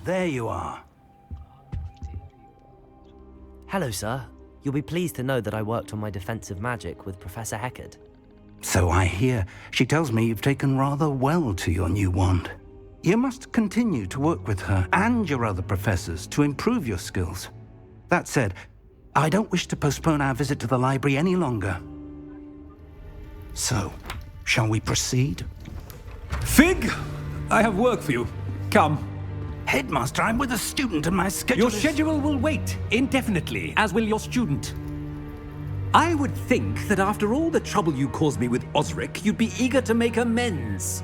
there you are. Hello, sir. You'll be pleased to know that I worked on my defensive magic with Professor Heckard. So I hear. She tells me you've taken rather well to your new wand. You must continue to work with her and your other professors to improve your skills. That said, I don't wish to postpone our visit to the library any longer. So, shall we proceed? Fig! I have work for you. Come. Headmaster, I'm with a student and my schedule Your schedule will wait indefinitely, as will your student. I would think that after all the trouble you caused me with Osric, you'd be eager to make amends.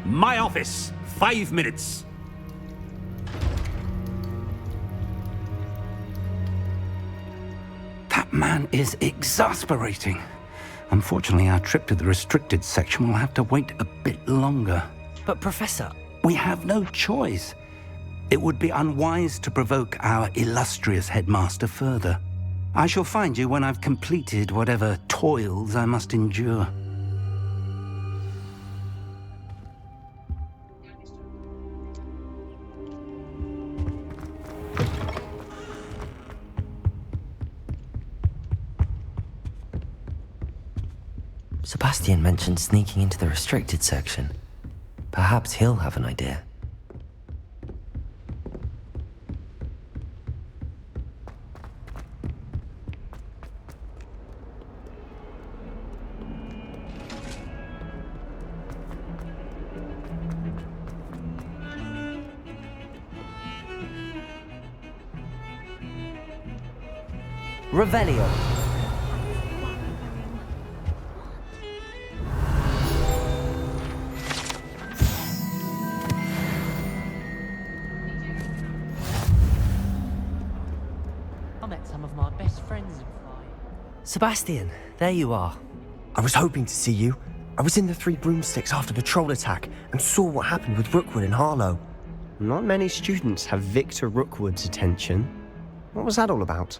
My office, 5 minutes. That man is exasperating. Unfortunately, our trip to the restricted section will have to wait a bit longer. But Professor... We have no choice. It would be unwise to provoke our illustrious headmaster further. I shall find you when I've completed whatever toils I must endure. Sebastian mentioned sneaking into the restricted section. Perhaps he'll have an idea. Revelio. I met some of my best friends in flying. Sebastian, there you are. I was hoping to see you. I was in the Three Broomsticks after the troll attack and saw what happened with Rookwood and Harlow. Not many students have Victor Rookwood's attention. What was that all about?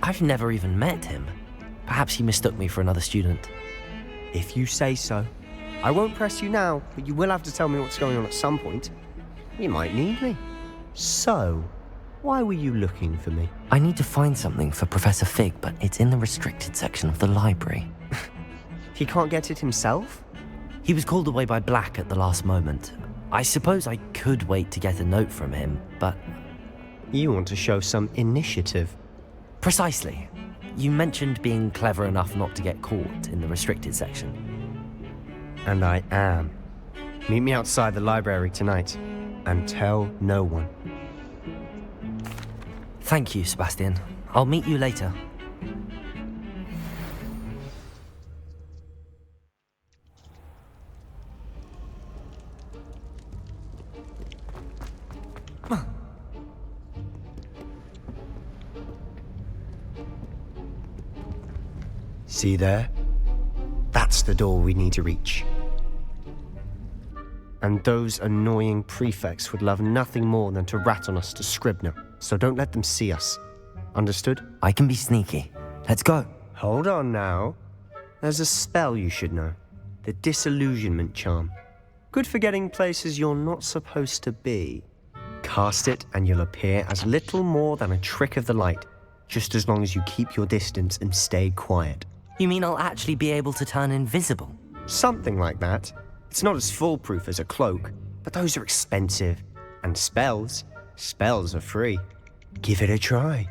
I've never even met him. Perhaps he mistook me for another student. If you say so. I won't press you now, but you will have to tell me what's going on at some point. You might need me. So, why were you looking for me? I need to find something for Professor Fig, but it's in the restricted section of the library. He can't get it himself? He was called away by Black at the last moment. I suppose I could wait to get a note from him, but... You want to show some initiative. Precisely. You mentioned being clever enough not to get caught in the restricted section. And I am. Meet me outside the library tonight, and tell no one. Thank you, Sebastian. I'll meet you later. See there? That's the door we need to reach. And those annoying prefects would love nothing more than to rat on us to Scribner, so don't let them see us. Understood? I can be sneaky. Let's go. Hold on now. There's a spell you should know. The Disillusionment Charm. Good for getting places you're not supposed to be. Cast it and you'll appear as little more than a trick of the light, just as long as you keep your distance and stay quiet. You mean I'll actually be able to turn invisible? Something like that. It's not as foolproof as a cloak, but those are expensive. And spells are free. Give it a try.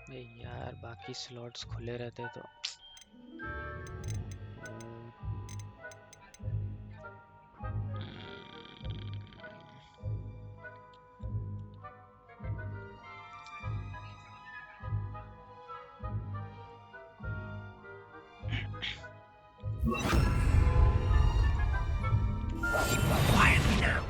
भाई यार बाकी slots खुले रहते तो Quietly now.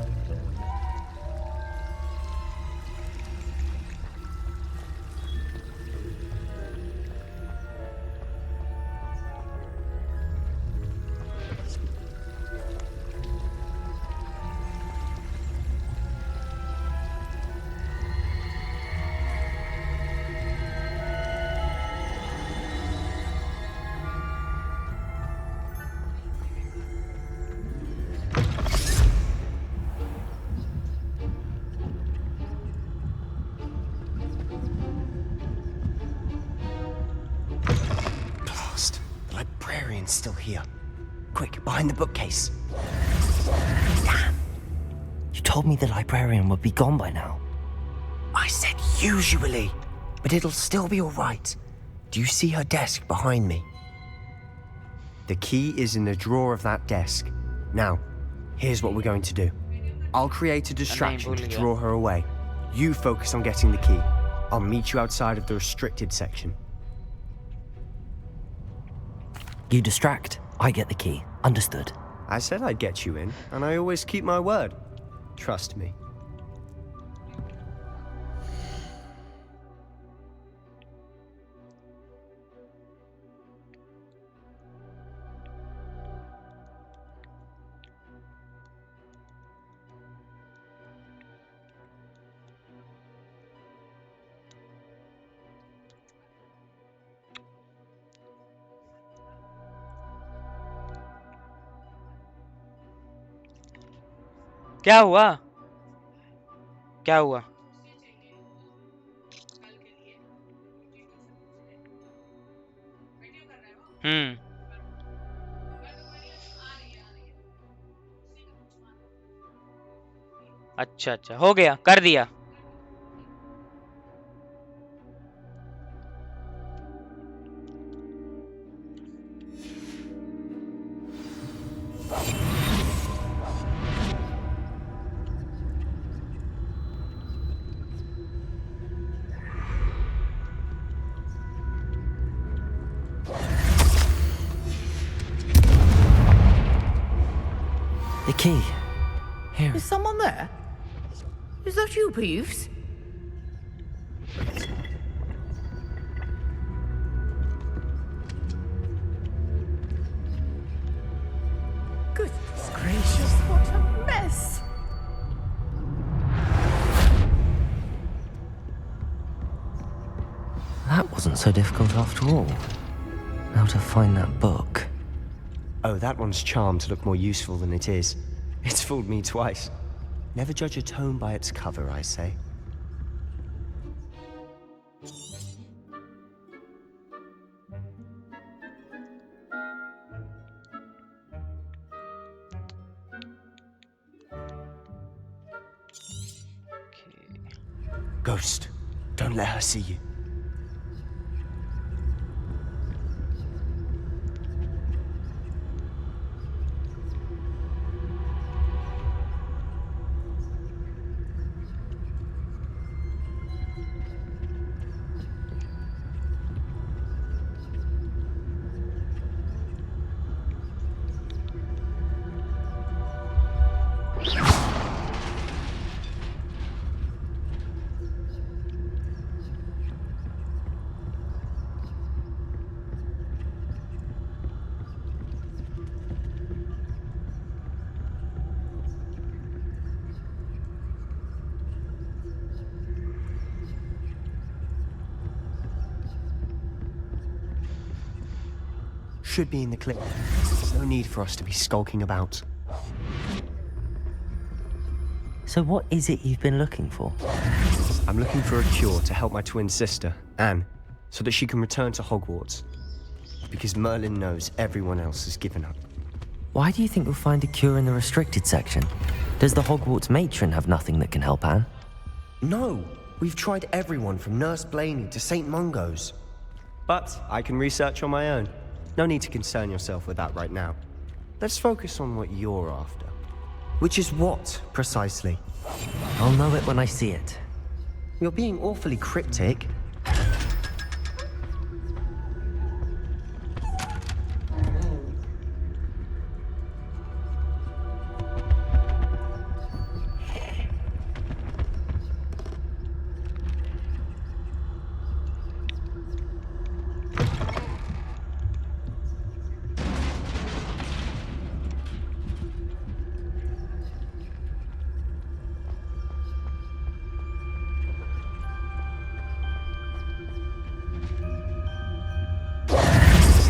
sense. Blast. The librarian's still here. Quick, behind the bookcase. You told me the librarian would be gone by now. I said usually, but it'll still be all right. Do you see her desk behind me? The key is in the drawer of that desk. Now, here's what we're going to do. I'll create a distraction to draw her away. You focus on getting the key. I'll meet you outside of the restricted section. You distract, I get the key. Understood. I said I'd get you in, and I always keep my word. Trust me. क्या हुआ क्या हुआ अच्छा अच्छा हो गया कर दिया The key. Here. Is someone there? Is that you, Peeves? Goodness gracious, what a mess! That wasn't so difficult after all. Now to find that book. Oh, that one's charmed to look more useful than it is. It's fooled me twice. Never judge a tome by its cover, I say. Ghost, don't let her see you. should be in the clip. There's no need for us to be skulking about. So what is it you've been looking for? I'm looking for a cure to help my twin sister, Anne, so that she can return to Hogwarts. Because Merlin knows everyone else has given up. Why do you think you'll find a cure in the restricted section? Does the Hogwarts matron have nothing that can help Anne? No! We've tried everyone from Nurse Blaney to St. Mungo's. But I can research on my own. No need to concern yourself with that right now. Let's focus on what you're after. Which is what, precisely? I'll know it when I see it. You're being awfully cryptic.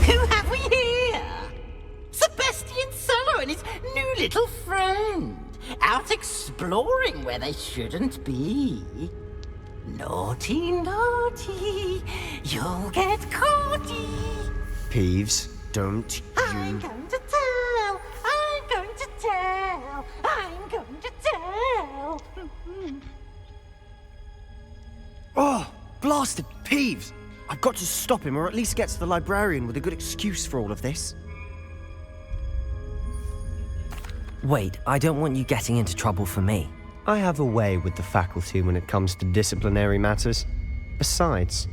Who have we here? Sebastian Solo and his new little friend. Out exploring where they shouldn't be. Naughty, naughty. You'll get caughty. Peeves, don't I'm you... going to tell. I'm going to tell. I'm going to tell. Oh, blasted Peeves! I've got to stop him, or at least get to the librarian with a good excuse for all of this. Wait, I don't want you getting into trouble for me. I have a way with the faculty when it comes to disciplinary matters. Besides,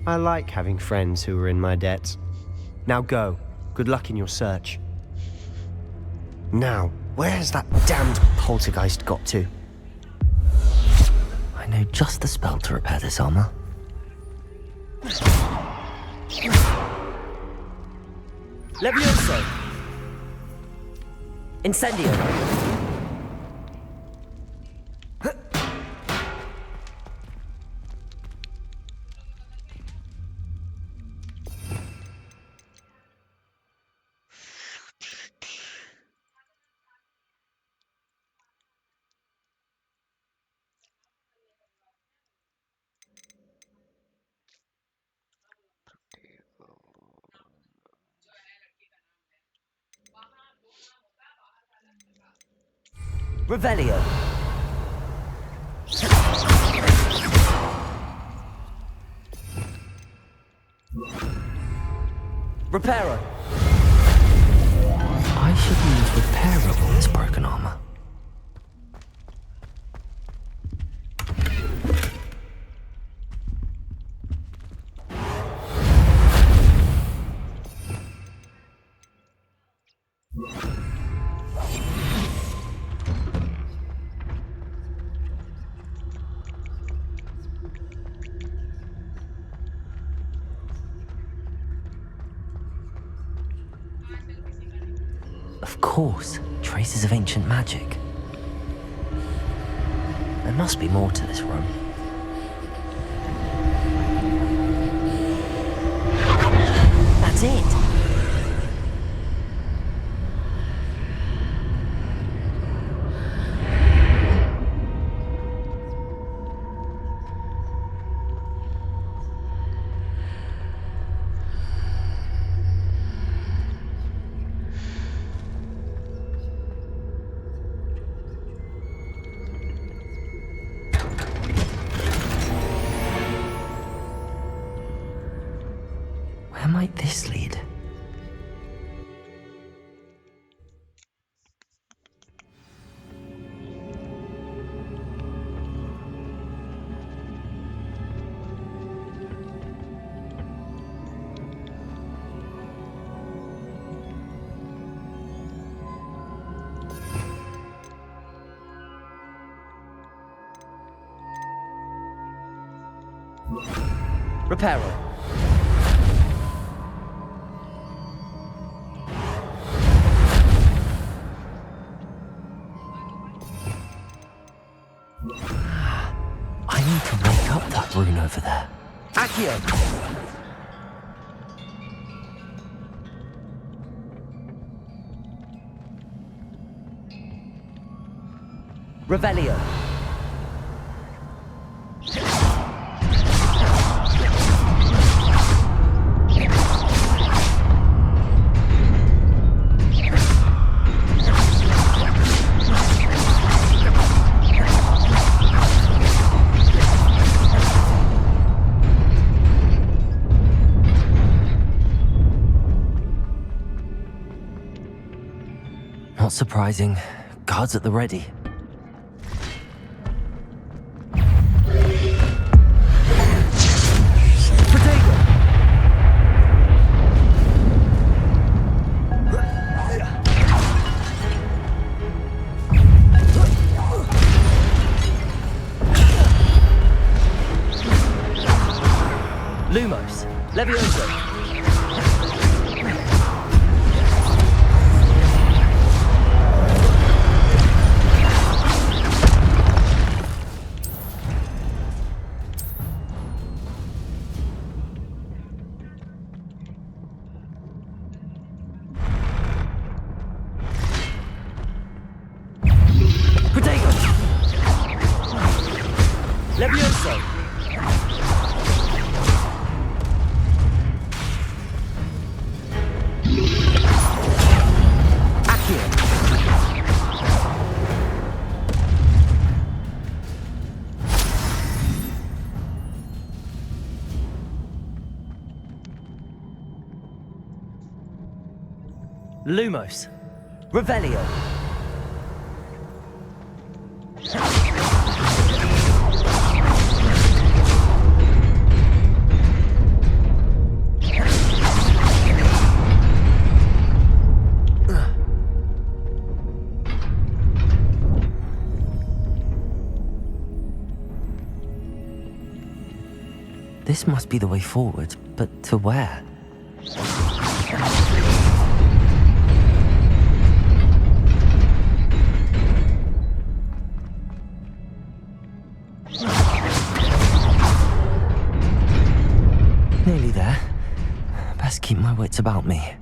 I like having friends who are in my debt. Now go. Good luck in your search. Now, where has that damned poltergeist got to? I know just the spell to repair this armor. Levioso! Incendio! Revelio! Reparo! I should use Reparo on this broken armor. Of course, traces of ancient magic. There must be more to this room. That's it! Where might this lead? Reparo. I need to wake up that rune over there. Accio! Revelio. Not surprising. Guards at the ready. Lumos. Levioso. Levioso! Accio! Lumos! Revelio! This must be the way forward, but to where? Nearly there. Best keep my wits about me.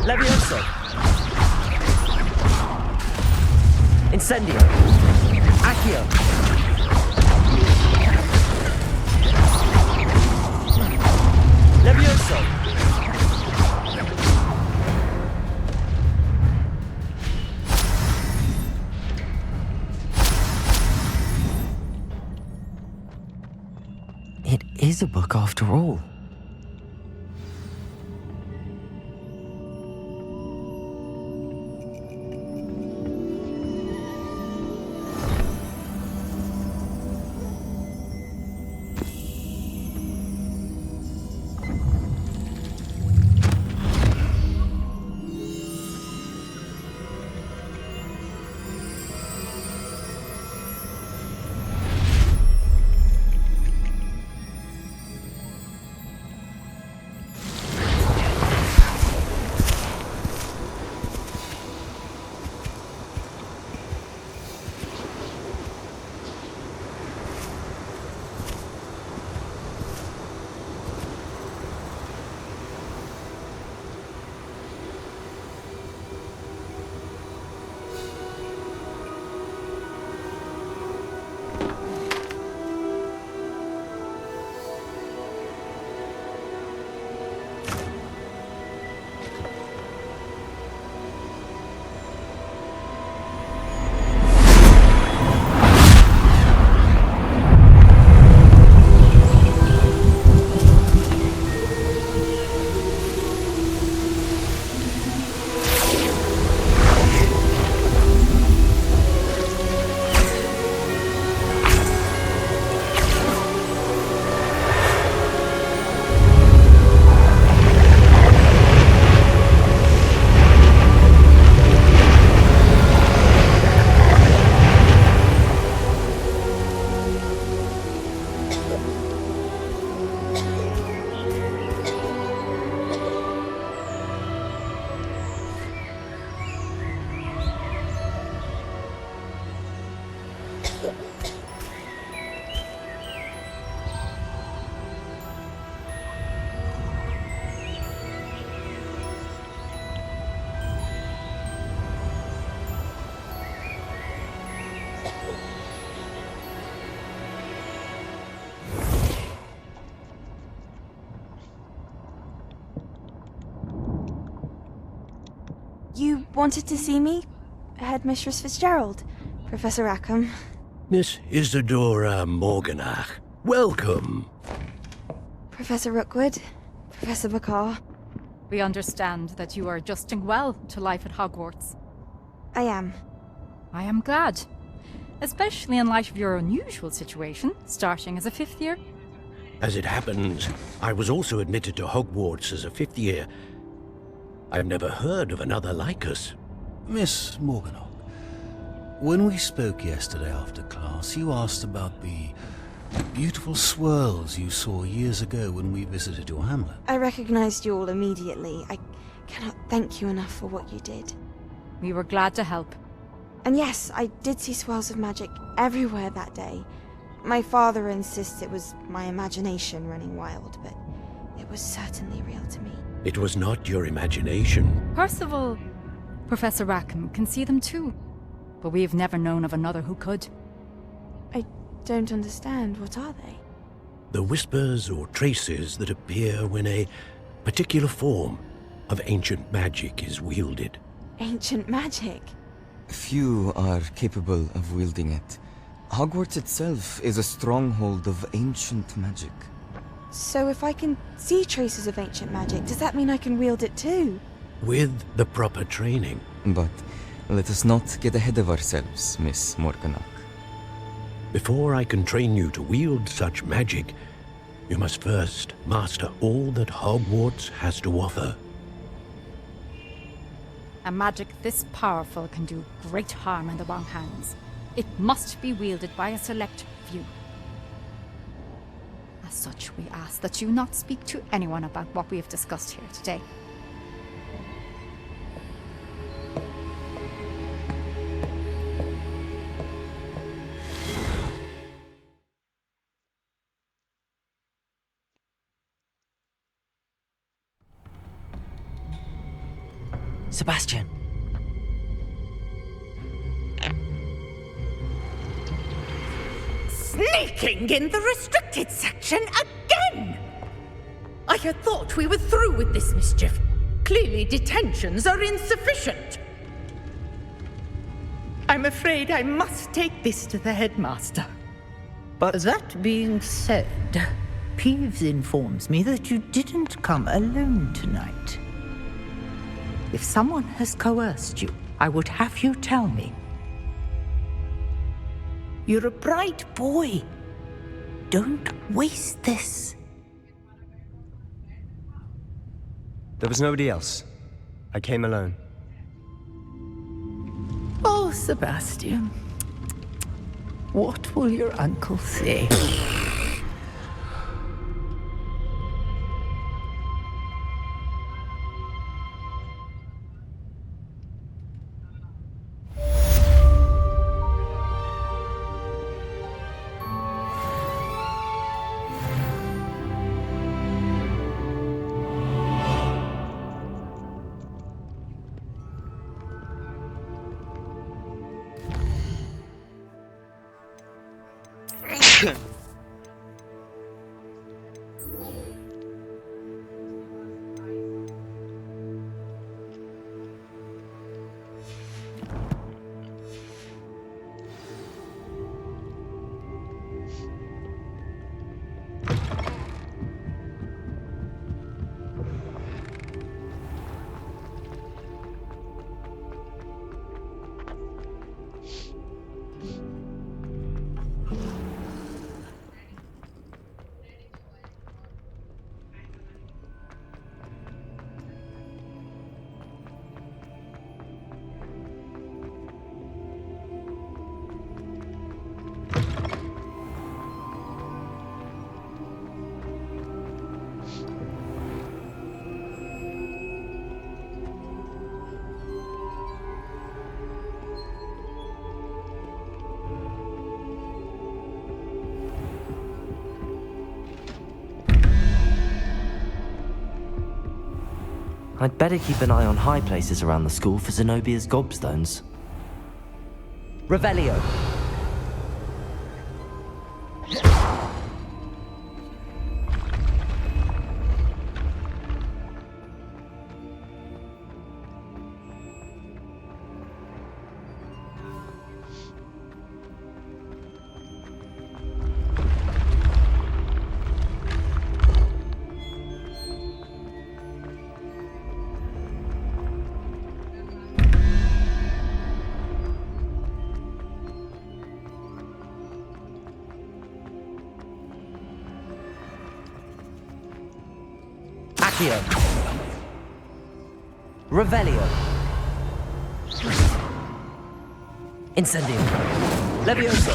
Levioso! Incendio! Accio! Levioso! It is a book after all. wanted to see me? Headmistress Fitzgerald, Professor Rackham. Miss Isadora Morganach, welcome. Professor Rookwood, Professor Bakar. We understand that you are adjusting well to life at Hogwarts. I am. I am glad. Especially in light of your unusual situation, starting as a 5th year. As it happens, I was also admitted to Hogwarts as a 5th year. I've never heard of another like us. Miss Morganock, when we spoke yesterday after class, you asked about the beautiful swirls you saw years ago when we visited your hamlet. I recognized you all immediately. I cannot thank you enough for what you did. We were glad to help. And yes, I did see swirls of magic everywhere that day. My father insists it was my imagination running wild, but it was certainly real to me. It was not your imagination. Percival, Professor Rackham can see them too. But we have never known of another who could. I don't understand. What are they? The whispers or traces that appear when a particular form of ancient magic is wielded. Ancient magic? Few are capable of wielding it. Hogwarts itself is a stronghold of ancient magic. So if I can see traces of ancient magic, does that mean I can wield it too? With the proper training. But let us not get ahead of ourselves, Miss Morganock. Before I can train you to wield such magic, you must first master all that Hogwarts has to offer. A magic this powerful can do great harm in the wrong hands. It must be wielded by a select few. As such, we ask that you not speak to anyone about what we have discussed here today. Sebastian. Sneaking in the restricted section again! I had thought we were through with this mischief. Clearly detentions are insufficient. I'm afraid I must take this to the headmaster. But that being said, Peeves informs me that you didn't come alone tonight. If someone has coerced you, I would have you tell me. You're a bright boy. Don't waste this. There was nobody else. I came alone. Oh, Sebastian. What will your uncle say? I'd better keep an eye on high places around the school for Zenobia's gobstones. Revelio! Accio. Revelio. Incendio. Levioso.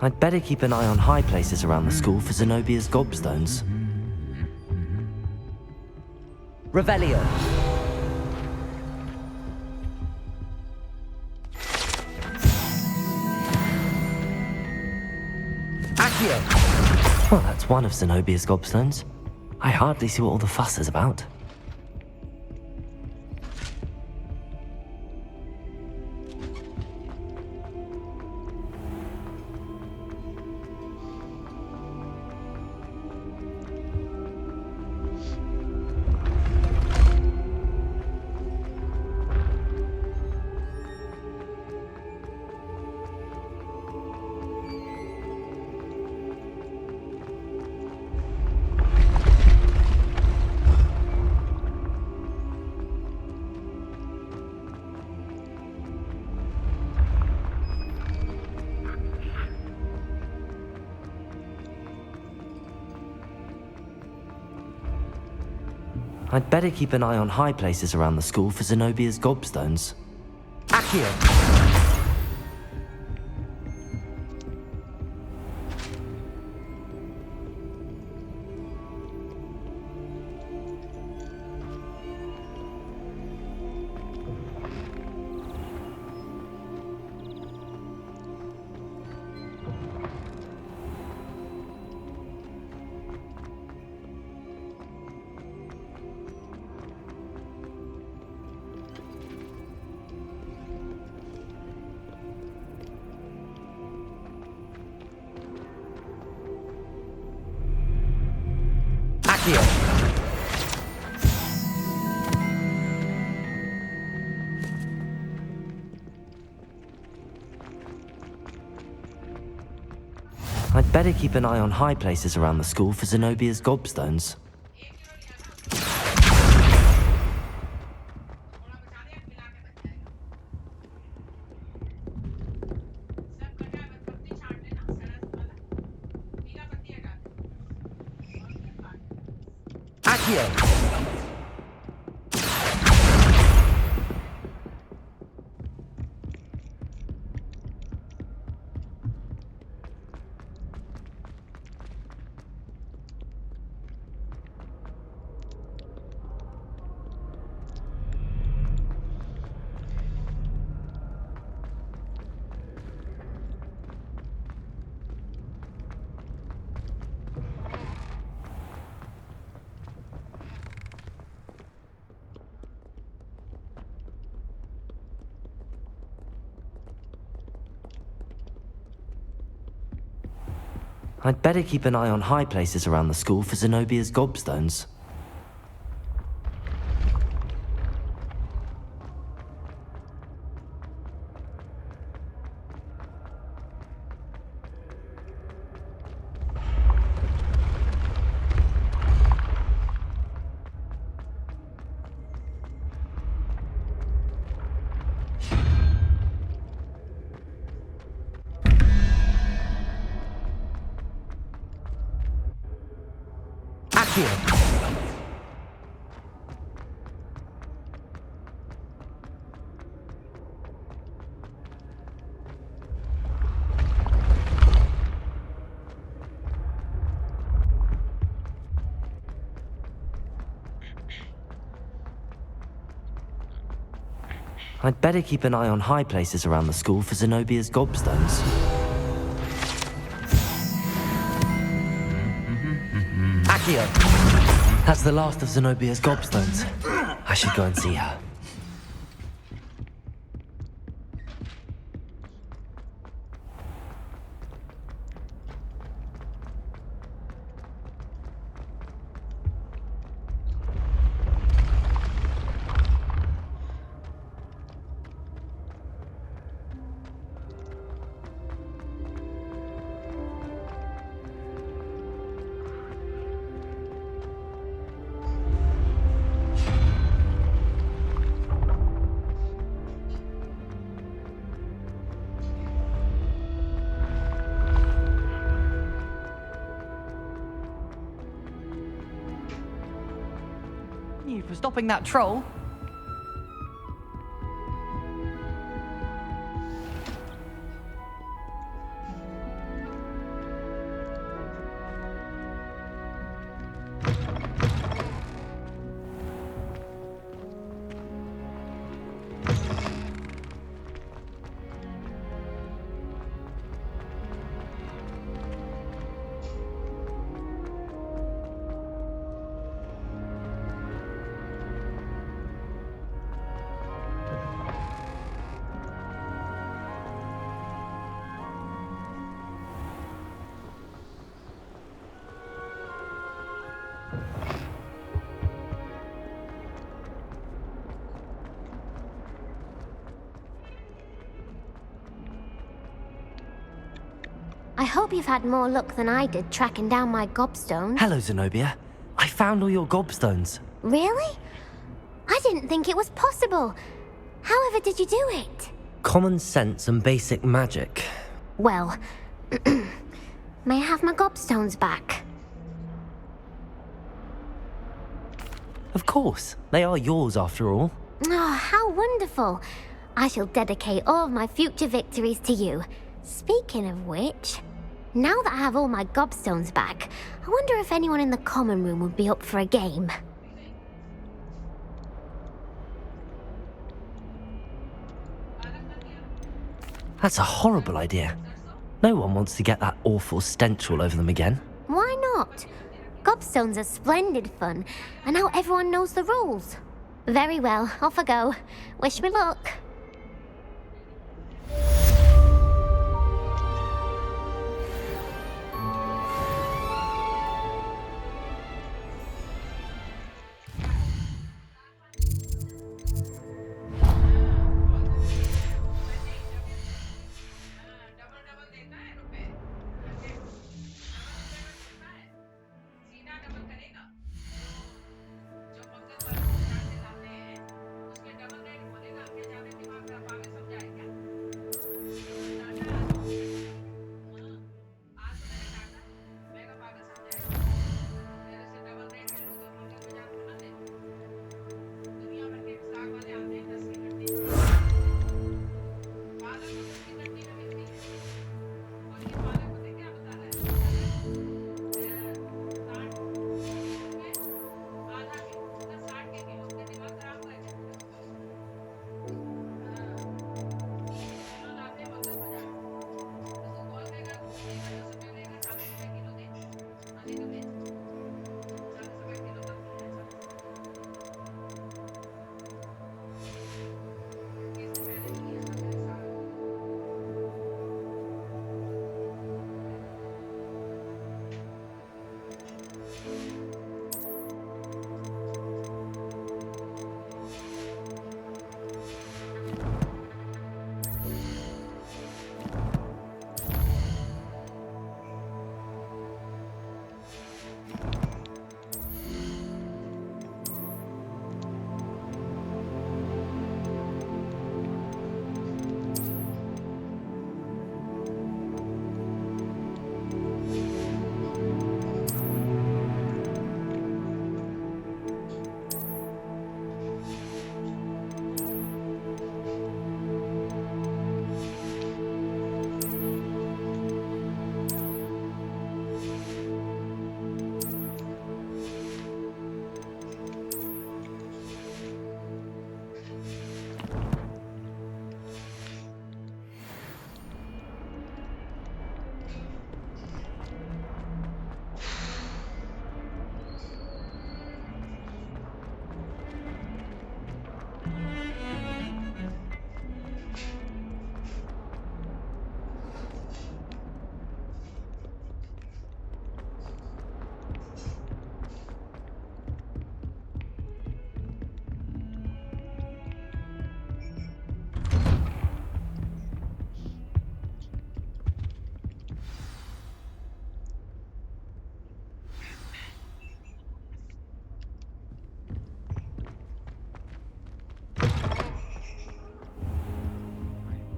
I'd better keep an eye on high places around the school for Zenobia's gobstones. Revelio. Accio. Well, that's one of Zenobia's gobstones. I hardly see what all the fuss is about. I'd better keep an eye on high places around the school for Zenobia's gobstones. Accio. I'd better keep an eye on high places around the school for Zenobia's gobstones. Accio. I'd better keep an eye on high places around the school for Zenobia's gobstones. I'd better keep an eye on high places around the school for Zenobia's gobstones. Accio! That's the last of Zenobia's gobstones. I should go and see her. you for stopping that troll. I hope you've had more luck than I did tracking down my gobstones. Hello, Zenobia. I found all your gobstones. Really? I didn't think it was possible. However did you do it? Common sense and basic magic. Well, may I have my gobstones back? Of course. They are yours after all. Oh, how wonderful. I shall dedicate all of my future victories to you. Speaking of which, now that I have all my gobstones back, I wonder if anyone in the common room would be up for a game. That's a horrible idea. No one wants to get that awful stench all over them again. Why not? Gobstones are splendid fun, and now everyone knows the rules. Very well, off I go. Wish me luck.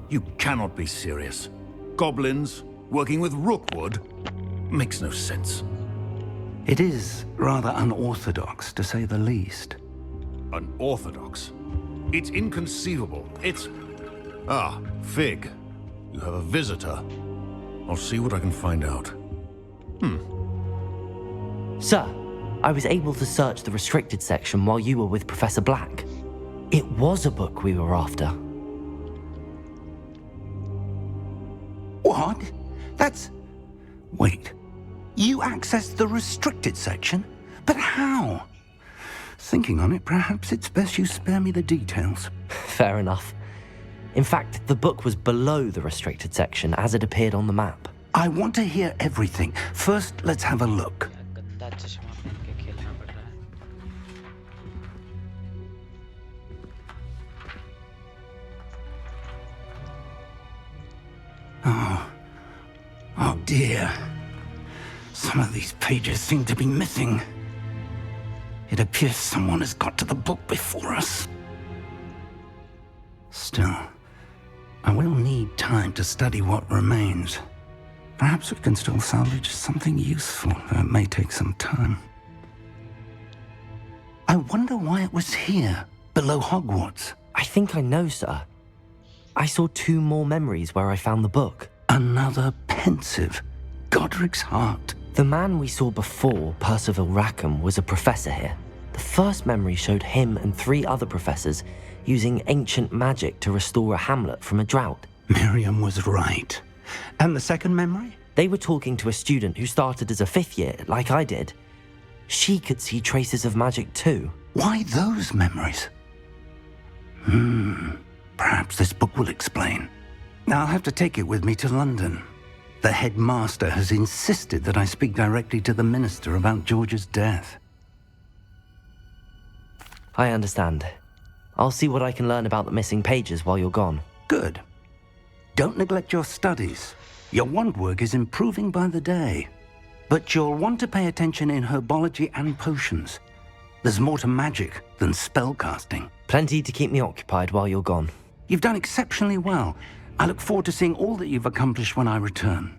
You cannot be serious. Goblins working with Rookwood? Makes no sense. It is rather unorthodox, to say the least. Unorthodox. It's inconceivable. It's... Ah, Fig. You have a visitor. I'll see what I can find out. Sir, I was able to search the restricted section while you were with Professor Black. It was a book we were after. What? That's... Wait. You accessed the restricted section? But how? Thinking on it, perhaps it's best you spare me the details. Fair enough. In fact, the book was below the restricted section as it appeared on the map. I want to hear everything. First, let's have a look. गंदा चश्मा पहन के खेलना पड़ रहा है. Oh dear. Some of these pages seem to be missing. It appears someone has got to the book before us. Still, I will need time to study what remains. Perhaps we can still salvage something useful, though it may take some time. I wonder why it was here, below Hogwarts. I think I know, sir. I saw 2 more memories where I found the book. Another pensive. Godric's heart. The man we saw before, Percival Rackham, was a professor here. The first memory showed him and 3 other professors using ancient magic to restore a hamlet from a drought. Miriam was right. And the second memory? They were talking to a student who started as a 5th year, like I did. She could see traces of magic too. Why those memories? Perhaps this book will explain. I'll have to take it with me to London. The headmaster has insisted that I speak directly to the minister about George's death. I understand. I'll see what I can learn about the missing pages while you're gone. Good. Don't neglect your studies. Your wand work is improving by the day. But you'll want to pay attention in herbology and potions. There's more to magic than spellcasting. Plenty to keep me occupied while you're gone. You've done exceptionally well. I look forward to seeing all that you've accomplished when I return.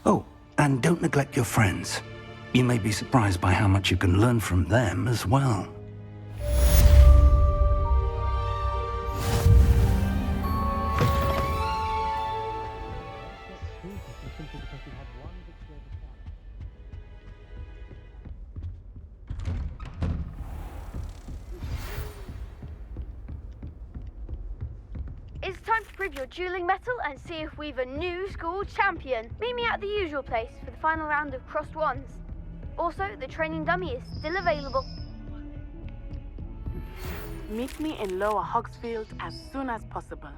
Oh, and don't neglect your friends. You may be surprised by how much you can learn from them as well. It's time to prove your dueling mettle and see if we've a new school champion. Meet me at the usual place for the final round of crossed wands. Also, the training dummy is still available. Meet me in Lower Hogsfield as soon as possible.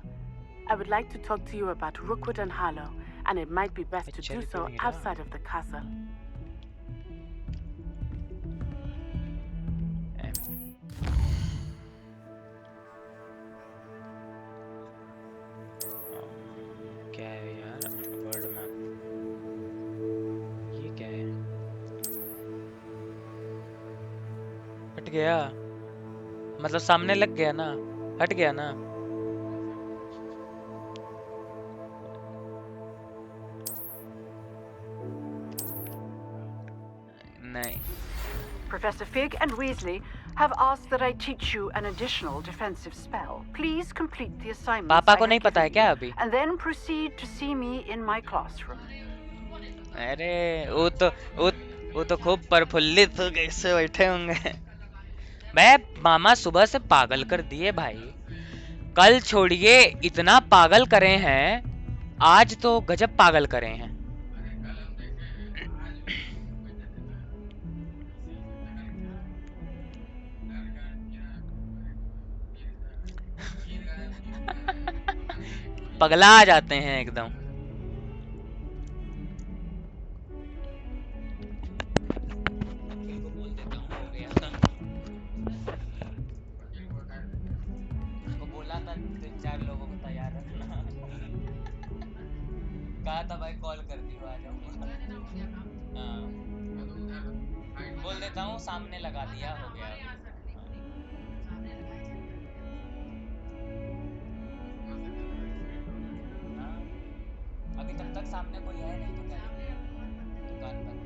I would like to talk to you about Rookwood and Harlow, and it might be best to do so outside of the castle. क्या है यार word map ये क्या है हट गया मतलब सामने लग गया ना हट गया ना नहीं Professor Fig and Weasley have asked that I teach you an additional defensive spell. Please complete the assignment. पापा को नहीं पता है क्या अभी? And then proceed to see me in my classroom. अरे वो तो खूब प्रफुल्लित हो गए से बैठे होंगे। मैं मामा सुबह से पागल कर दिए भाई। कल छोड़िए इतना पागल करे हैं, आज तो गजब पागल करे हैं। पगला आ जाते हैं एकदम। वो बोला था 3-4 लोगों को तैयार रखना। कहा था भाई कॉल कर दियो आ जाऊंगा। हाँ बोल देता हूँ सामने लगा दिया हो गया। अभी तब तक सामने कोई है नहीं तो क्या दुकान बंद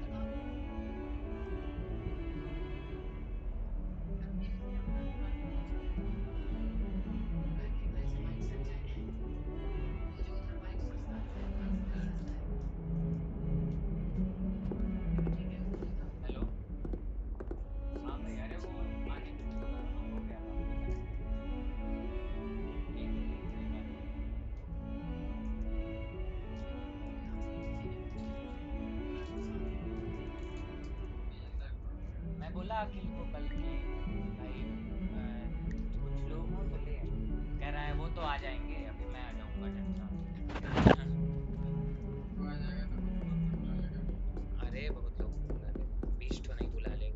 अखिल को कल की भाई कुछ लोग हो तो ले आए। कह रहा है वो तो आ जाएंगे, अभी मैं आ जाऊंगा टेंशन। अरे बहुत लोग बुला ले, 20 तो नहीं बुला ले।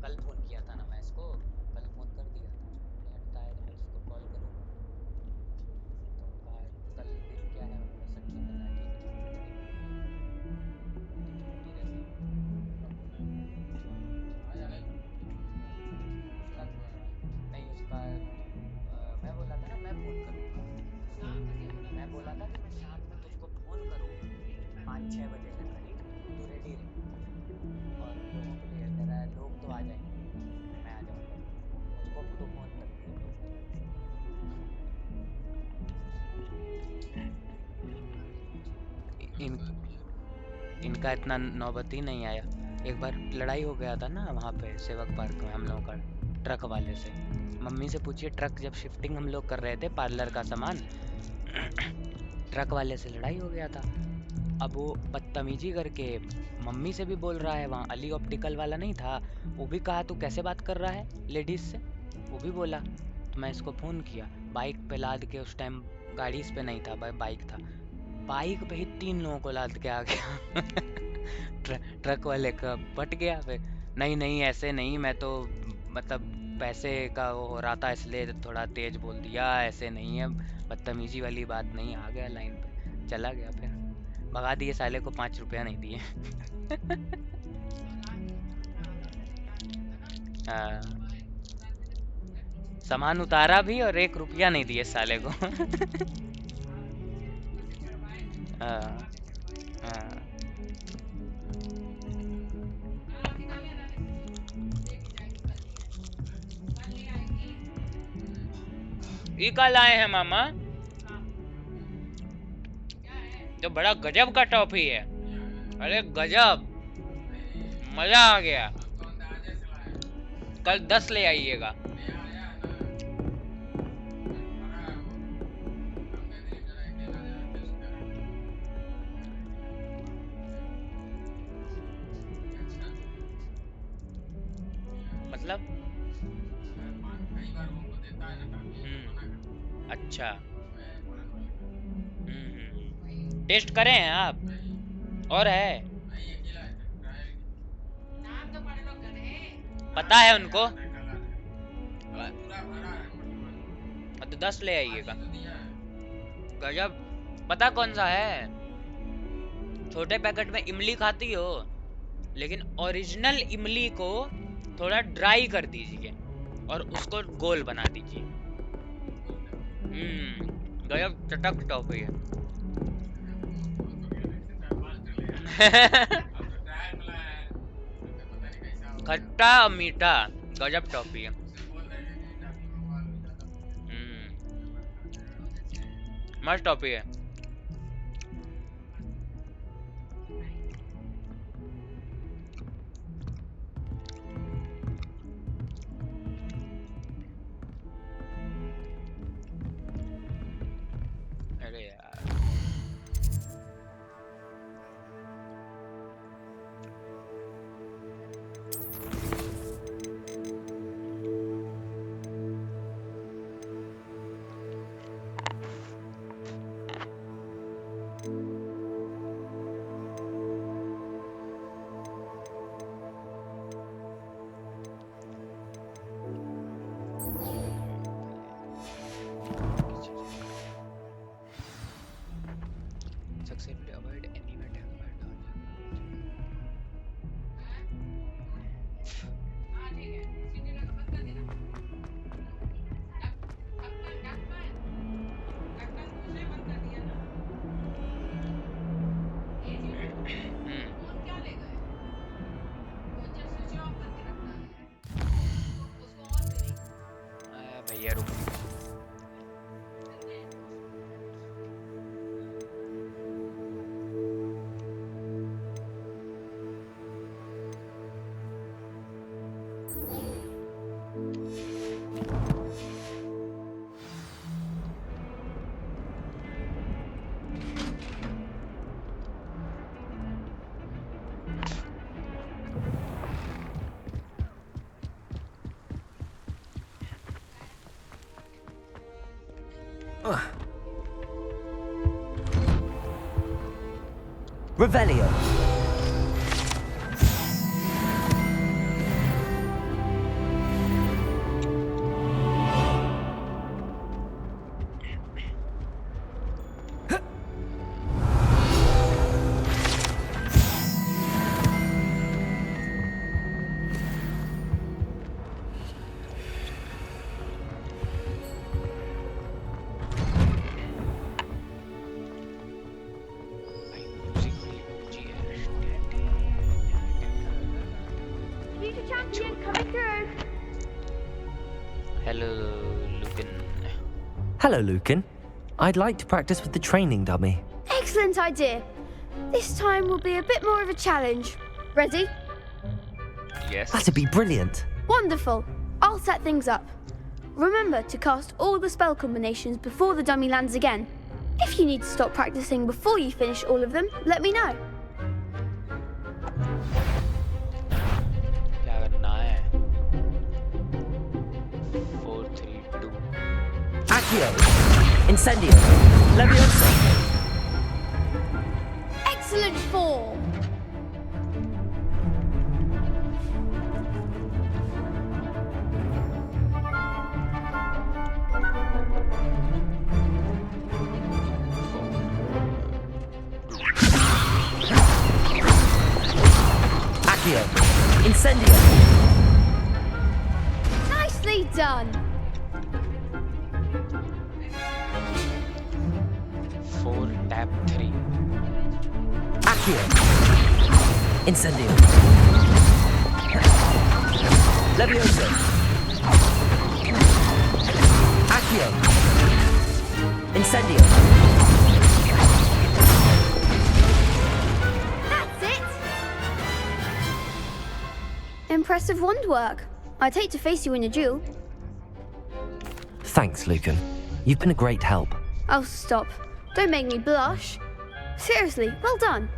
कल फोन किया था ना मैं इसको, कल फोन कर दिया था, कहता है मैं इसको कॉल करूँगा। तो कहा कल दिन क्या है, मैं बोला संडे कल आ नहीं उसका मैं बोला था ना मैं फ़ोन करूँगा, मैं बोला था कि मैं शाम में तुझको फ़ोन करूँगा 5-6 बजे के करीब, तू रेडी रहे। और लोगों के लिए कह रहा है लोग तो आ जाएंगे, मैं आ जाऊँगा, मुझको तो फ़ोन कर दिए लोग। इन इनका इतना नौबत ही नहीं आया। एक बार लड़ाई हो गया था ना वहाँ पे सेवक पार्क में हम लोगों का ट्रक वाले से। मम्मी से पूछिए, ट्रक जब शिफ्टिंग हम लोग कर रहे थे पार्लर का सामान, ट्रक वाले से लड़ाई हो गया था। अब वो बदतमीजी करके मम्मी से भी बोल रहा है, वहाँ अली ऑप्टिकल वाला नहीं था, वो भी कहा तू कैसे बात कर रहा है लेडीज से, वो भी बोला। तो मैं इसको फ़ोन किया, बाइक पे लाद के, उस टाइम गाड़ी इस पे नहीं था, बाइक था, बाइक पे ही 3 लोगों को लाद के आ गया। ट्रक वाले का पट गया फिर, नहीं नहीं ऐसे नहीं, मैं तो मतलब पैसे का वो हो रहा था इसलिए थोड़ा तेज बोल दिया, ऐसे नहीं है, बदतमीजी वाली बात नहीं, आ गया लाइन पे, चला गया फिर, भगा दिए साले को, 5 रुपया नहीं दिए। हाँ, सामान उतारा भी और 1 रुपया नहीं दिए साले को। हाँ हाँ ये कल आए हैं मामा, तो बड़ा गजब का टॉफी है, अरे गजब, मजा आ गया, कल 10 ले आइएगा। मतलब अच्छा, टेस्ट करें हैं आप, और है पता है उनको, तो 10 ले आइएगा। गजब, पता कौन सा है, छोटे पैकेट में इमली खाती हो, लेकिन ओरिजिनल इमली को थोड़ा ड्राई कर दीजिए और उसको गोल बना दीजिए। गजब चटक टॉफी है। खट्टा मीठा, गजब टॉफी है। मस्त टॉफी है। अरे यार successfully avoid any attack by dodging. बढ़िया रुक Revelio. Future champion coming through. Hello, Lucan. Hello, Lucan. I'd like to practice with the training dummy. Excellent idea. This time will be a bit more of a challenge. Ready? Yes. That'd be brilliant. Wonderful. I'll set things up. Remember to cast all the spell combinations before the dummy lands again. If you need to stop practicing before you finish all of them, let me know. क्या करना है? 4, 3, 2. Accio. Incendio. Leviosa. Excellent form. Accio. Incendio. Nicely done. 4, tap 3. Accio. Incendio. Leviosa. Accio. Incendio. That's it. Impressive wand work. I'd hate to face you in a duel. Thanks, Lucan. You've been a great help. Oh, stop. Don't make me blush. Seriously, well done.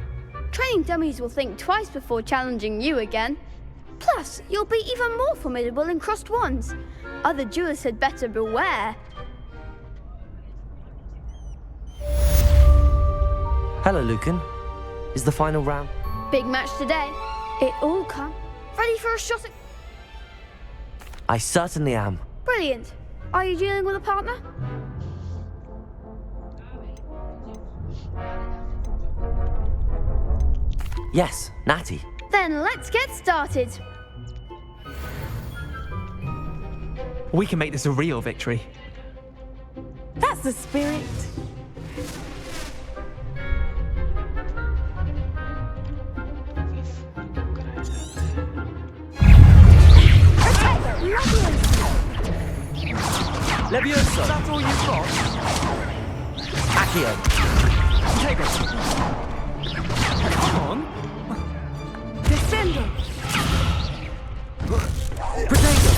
Training dummies will think twice before challenging you again. Plus, you'll be even more formidable in crossed wands. Other duelists had better beware. Hello, Lucan. Is the final round? Big match today. It all come. Ready for a shot at... I certainly am. Brilliant. Are you dealing with a partner? Yes, Natty. Then let's get started. We can make this a real victory. That's the spirit. Leviosa. That's all you've got? Accio. Take it. Come on. Defender. Potato.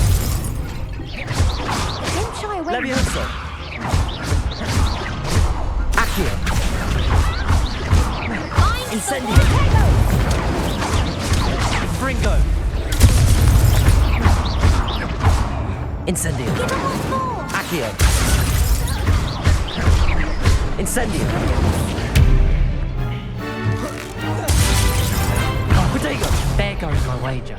Don't shy away. Leviosa. Accio. Incendio. Fringo. Incendio. Accio. Incendio. Potato. There goes my wager.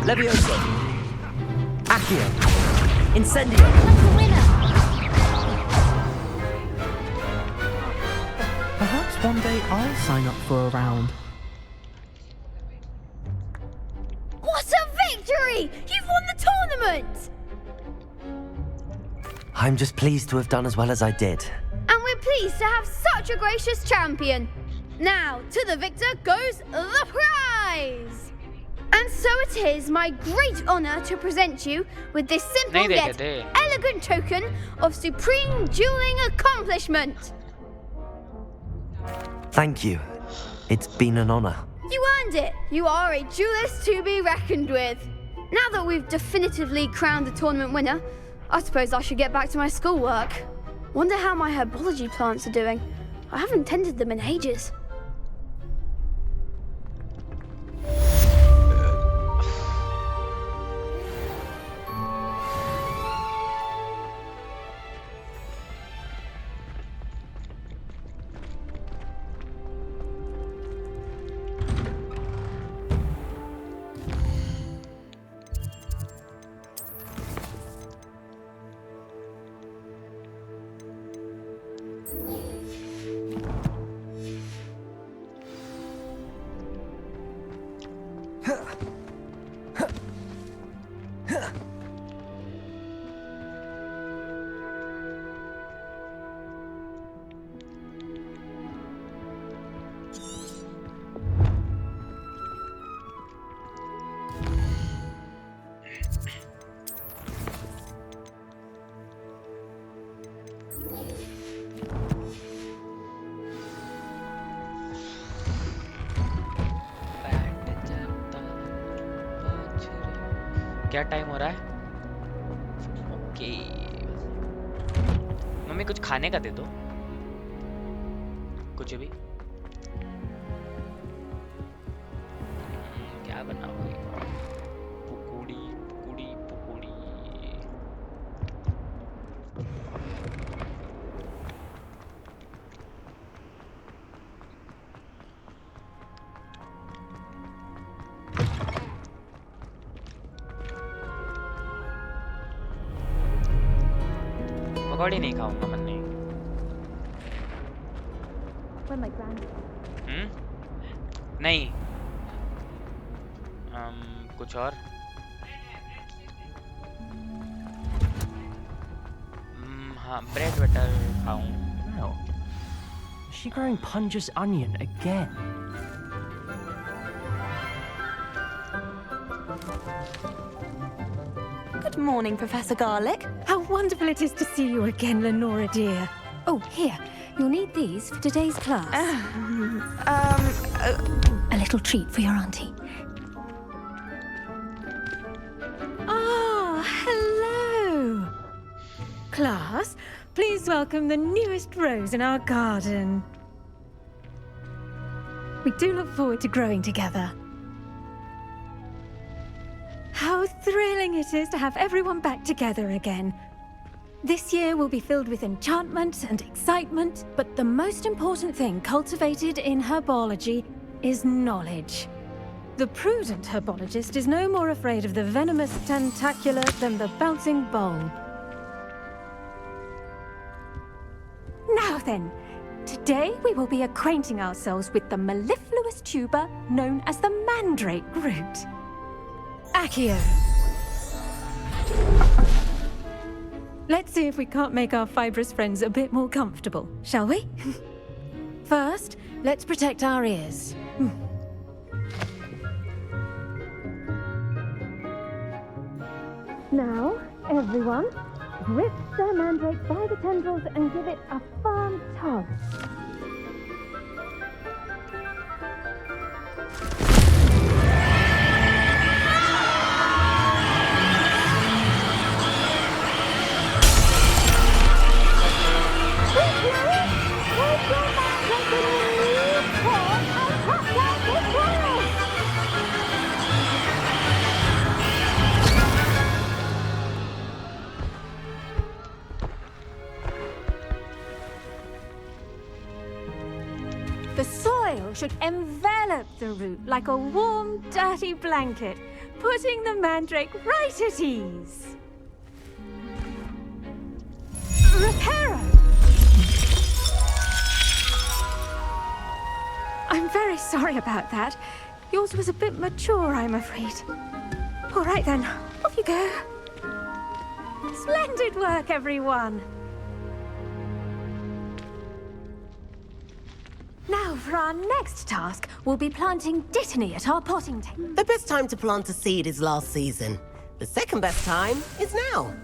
Leviosa. Accio. Incendio. Perhaps one day I'll sign up for a round. What a victory! You've won the tournament! I'm just pleased to have done as well as I did. And we're pleased to have such a gracious champion. Now, to the victor goes the prize! And so it is my great honor to present you with this simple नहीं yet देखे थे। elegant token of supreme dueling accomplishment. Thank you. It's been an honor. You earned it. You are a duelist to be reckoned with. Now that we've definitively crowned the tournament winner, I suppose I should get back to my schoolwork. Wonder how my herbology plants are doing. I haven't tended them in ages. क्या time हो रहा है? Okay mummy कुछ खाने का दे दो, कुछ भी। क्या बनाओगे? पकौड़ी पकौड़ी पकौड़ी। पकौड़ी नहीं खाऊंगा, मन नहीं। नहीं कुछ और। हाँ ब्रेड बटर खाऊं। Wow. Is she growing Punja's onion again? Good morning, Professor Garlick. How wonderful it is to see you again, Lenora dear. Oh, here. You'll need these for today's class. A little treat for your auntie. Ah, hello. Class, please welcome the newest rose in our garden. We do look forward to growing together. How thrilling it is to have everyone back together again. This year will be filled with enchantment and excitement, but the most important thing cultivated in herbology is knowledge. The prudent herbologist is no more afraid of the venomous tentacula than the bouncing bulb. Now then, today we will be acquainting ourselves with the mellifluous tuber known as the mandrake root. Accio. Let's see if we can't make our fibrous friends a bit more comfortable, shall we? First, let's protect our ears. Now, everyone, grip the mandrake by the tendrils and give it a firm tug. The soil should envelop the root like a warm, dirty blanket, putting the mandrake right at ease. Reparo! I'm very sorry about that. Yours was a bit mature, I'm afraid. All right then, off you go. Splendid work, everyone. Now, for our next task, we'll be planting Dittany at our potting table. The best time to plant a seed is last season. The second best time is now.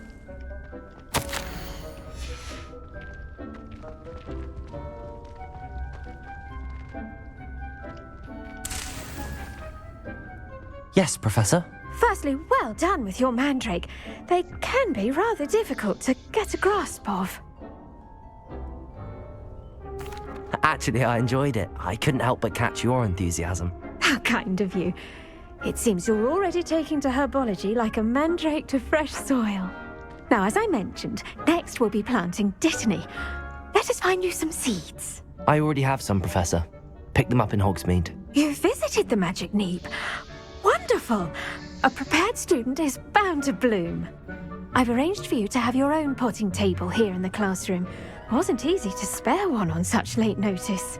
Yes, Professor. Firstly, well done with your mandrake. They can be rather difficult to get a grasp of. Actually, I enjoyed it. I couldn't help but catch your enthusiasm. How kind of you. It seems you're already taking to herbology like a mandrake to fresh soil. Now, as I mentioned, next we'll be planting Dittany. Let us find you some seeds. I already have some, Professor. Picked them up in Hogsmeade. You visited the Magic Neep. Wonderful! A prepared student is bound to bloom. I've arranged for you to have your own potting table here in the classroom. Wasn't easy to spare one on such late notice.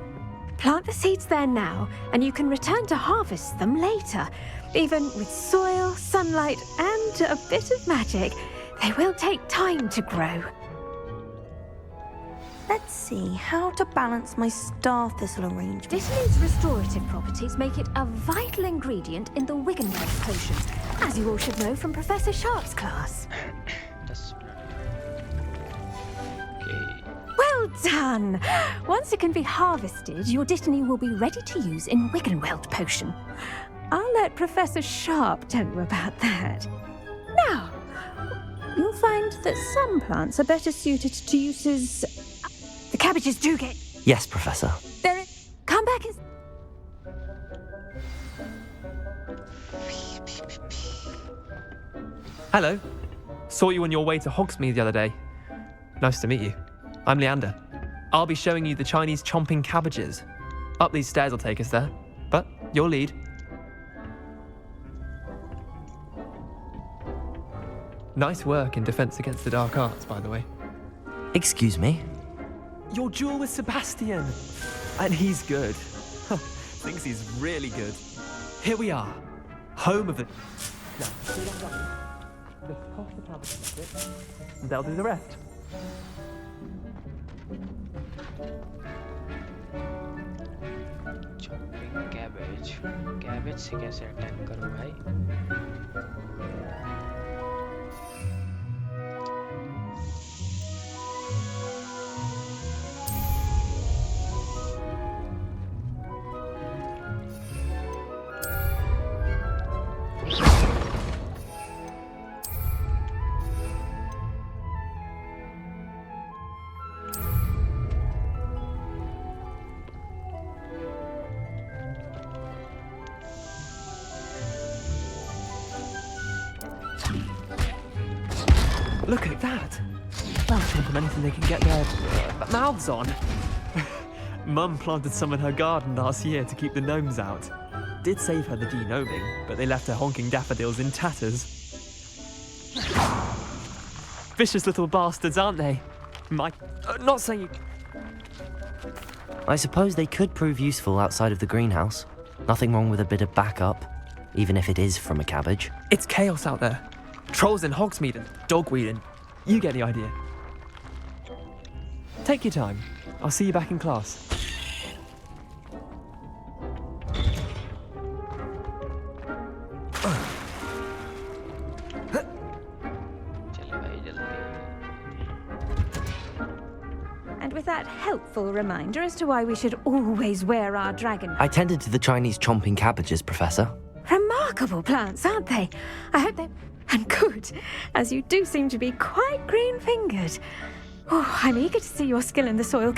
Plant the seeds there now, and you can return to harvest them later. Even with soil, sunlight, and a bit of magic, they will take time to grow. Let's see how to balance my star thistle arrangement. Dittany's restorative properties make it a vital ingredient in the Wiggenweld potions, as you all should know from Professor Sharp's class. Well done! Once it can be harvested, your Dittany will be ready to use in Wiggenweld potion. I'll let Professor Sharp tell you about that. Now, you'll find that some plants are better suited to uses... The cabbages do get... Yes, Professor. Come back and... Hello. Saw you on your way to Hogsmeade the other day. Nice to meet you. I'm Leander. I'll be showing you the Chinese chomping cabbages. Up these stairs will take us there, but your lead. Nice work in Defense Against the Dark Arts, by the way. Excuse me? Your duel with Sebastian. And he's good. Thinks he's really good. Here we are. Home of the... Now, just toss the cabbages a bit, and they'll do the rest. Chopping cabbage. Cabbage से कैसे attack करूं भाई? Look at that! They'll chomp on anything they can get their mouths on. Mum planted some in her garden last year to keep the gnomes out. Did save her the de-gnoming, but they left her honking daffodils in tatters. Vicious little bastards, aren't they? Not saying you... I suppose they could prove useful outside of the greenhouse. Nothing wrong with a bit of backup, even if it is from a cabbage. It's chaos out there. Trolls in Hogsmeade and dogweed and... You get the idea. Take your time. I'll see you back in class. And with that helpful reminder as to why we should always wear our dragon... I tended to the Chinese chomping cabbages, Professor. Remarkable plants, aren't they? I hope they... And good, as you do seem to be quite green-fingered. Oh, I'm eager to see your skill in the soil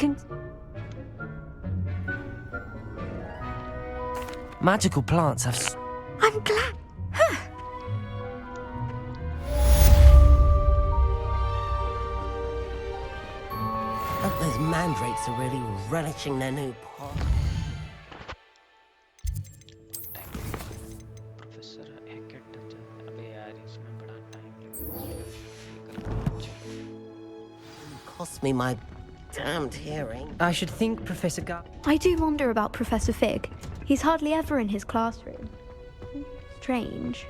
Magical plants have... I'm glad... Hope those mandrakes are really relishing their new pot. Cost me my damned hearing. I should think Professor I do wonder about Professor Fig. He's hardly ever in his classroom. Strange.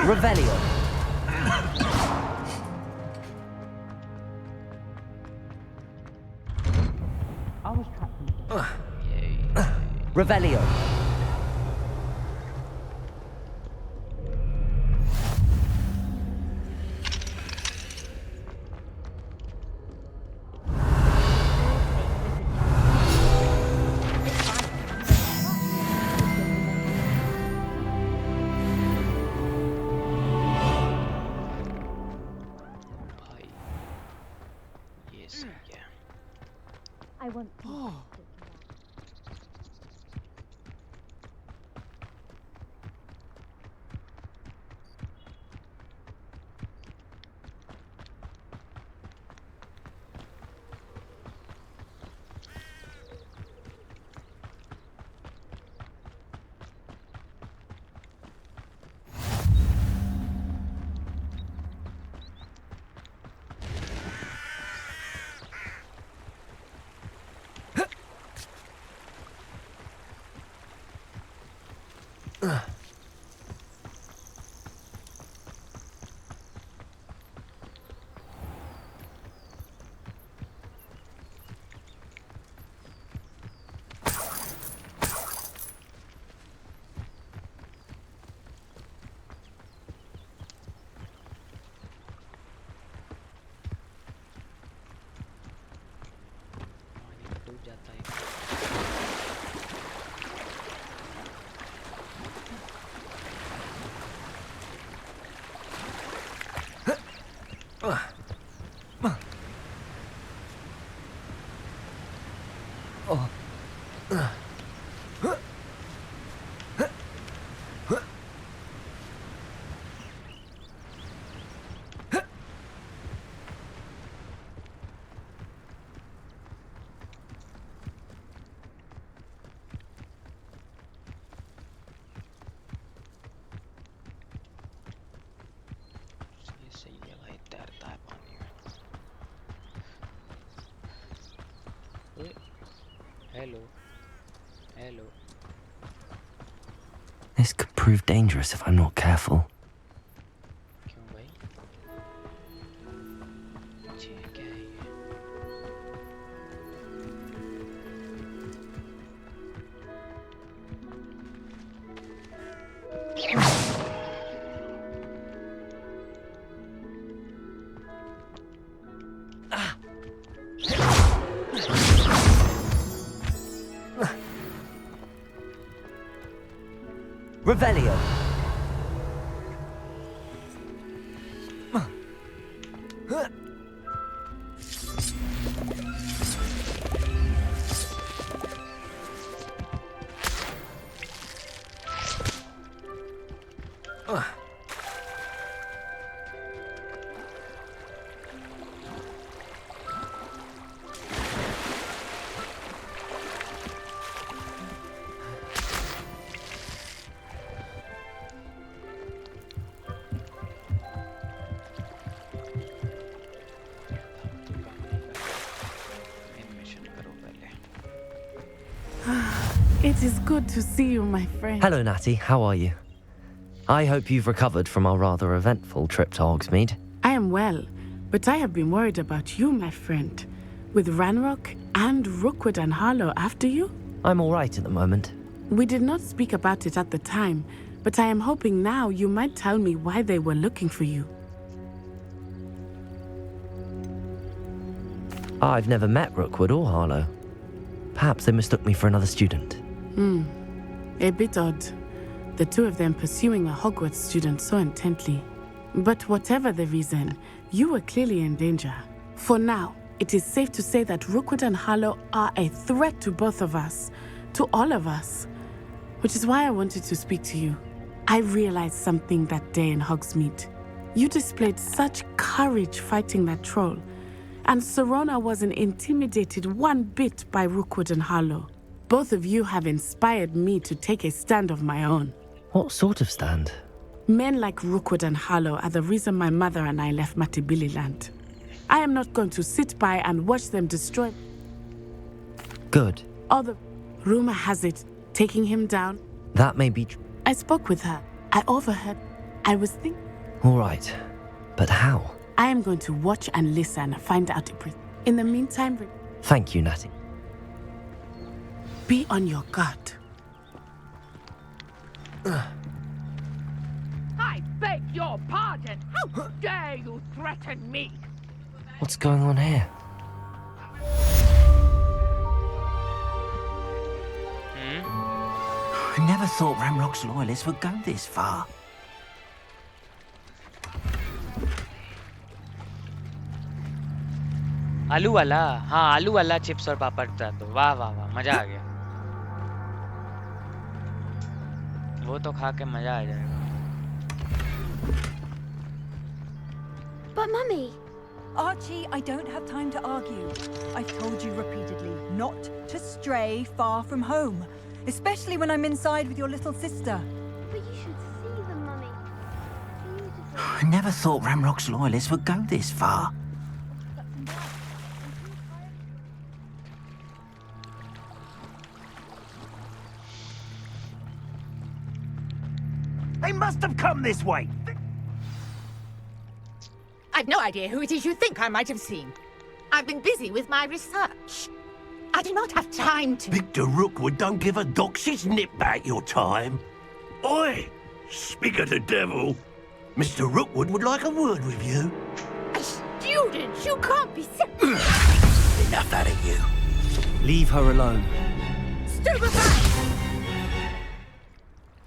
Revelio. I was trapped in Revelio. I won't. डूब जाता है। Hello. Hello. This could prove dangerous if I'm not careful. क्यों भाई? ये क्या है ये? Revelio. It is good to see you, my friend. Hello, Natty. How are you? I hope you've recovered from our rather eventful trip to Hogsmeade. I am well, but I have been worried about you, my friend. With Ranrock and Rookwood and Harlow after you? I'm all right at the moment. We did not speak about it at the time, but I am hoping now you might tell me why they were looking for you. I've never met Rookwood or Harlow. Perhaps they mistook me for another student. A bit odd. The two of them pursuing a Hogwarts student so intently. But whatever the reason, you were clearly in danger. For now, it is safe to say that Rookwood and Harlow are a threat to both of us, to all of us. Which is why I wanted to speak to you. I realized something that day in Hogsmeade. You displayed such courage fighting that troll, and Serona wasn't intimidated one bit by Rookwood and Harlow. Both of you have inspired me to take a stand of my own. What sort of stand? Men like Rookwood and Harlow are the reason my mother and I left Matibili land. I am not going to sit by and watch them destroy. Good. Although, rumor has it, taking him down. That may be true. I spoke with her. I overheard. I was thinking. All right, but how? I am going to watch and listen, find out everything. In the meantime, Thank you, Natty. be on your guard. I beg your pardon. How dare you threaten me? What's going on here? I never thought Ramrock's loyalists would go this far. आलू वाला, हाँ आलू वाला chips और पापड़ था तो वाह वाह वाह मजा आ गया। वो तो खा के मजा आ जाएगा। But Mummy... Archie, I don't have time to argue. I've told you repeatedly not to stray far from home, especially when I'm inside with your little sister. But you should see them, Mummy. I never thought Ramrock's loyalists would go this far. They must have come this way. I've no idea who it is you think I might have seen. I've been busy with my research. I do not have time to... Victor Rookwood don't give a doxy's nip back your time. Oi! Speak of the devil. Mr. Rookwood would like a word with you. A student? You can't be sick. Enough out of you. Leave her alone. Stupefy!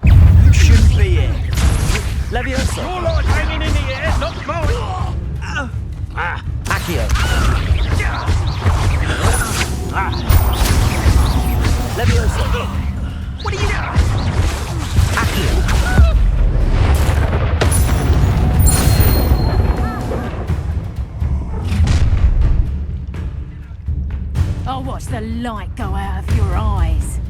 You shouldn't be here. Leviosa! Your life hanging in the air, not mine! Accio! Leviosa! What are you doing? Accio! I'll watch the light go out of your eyes.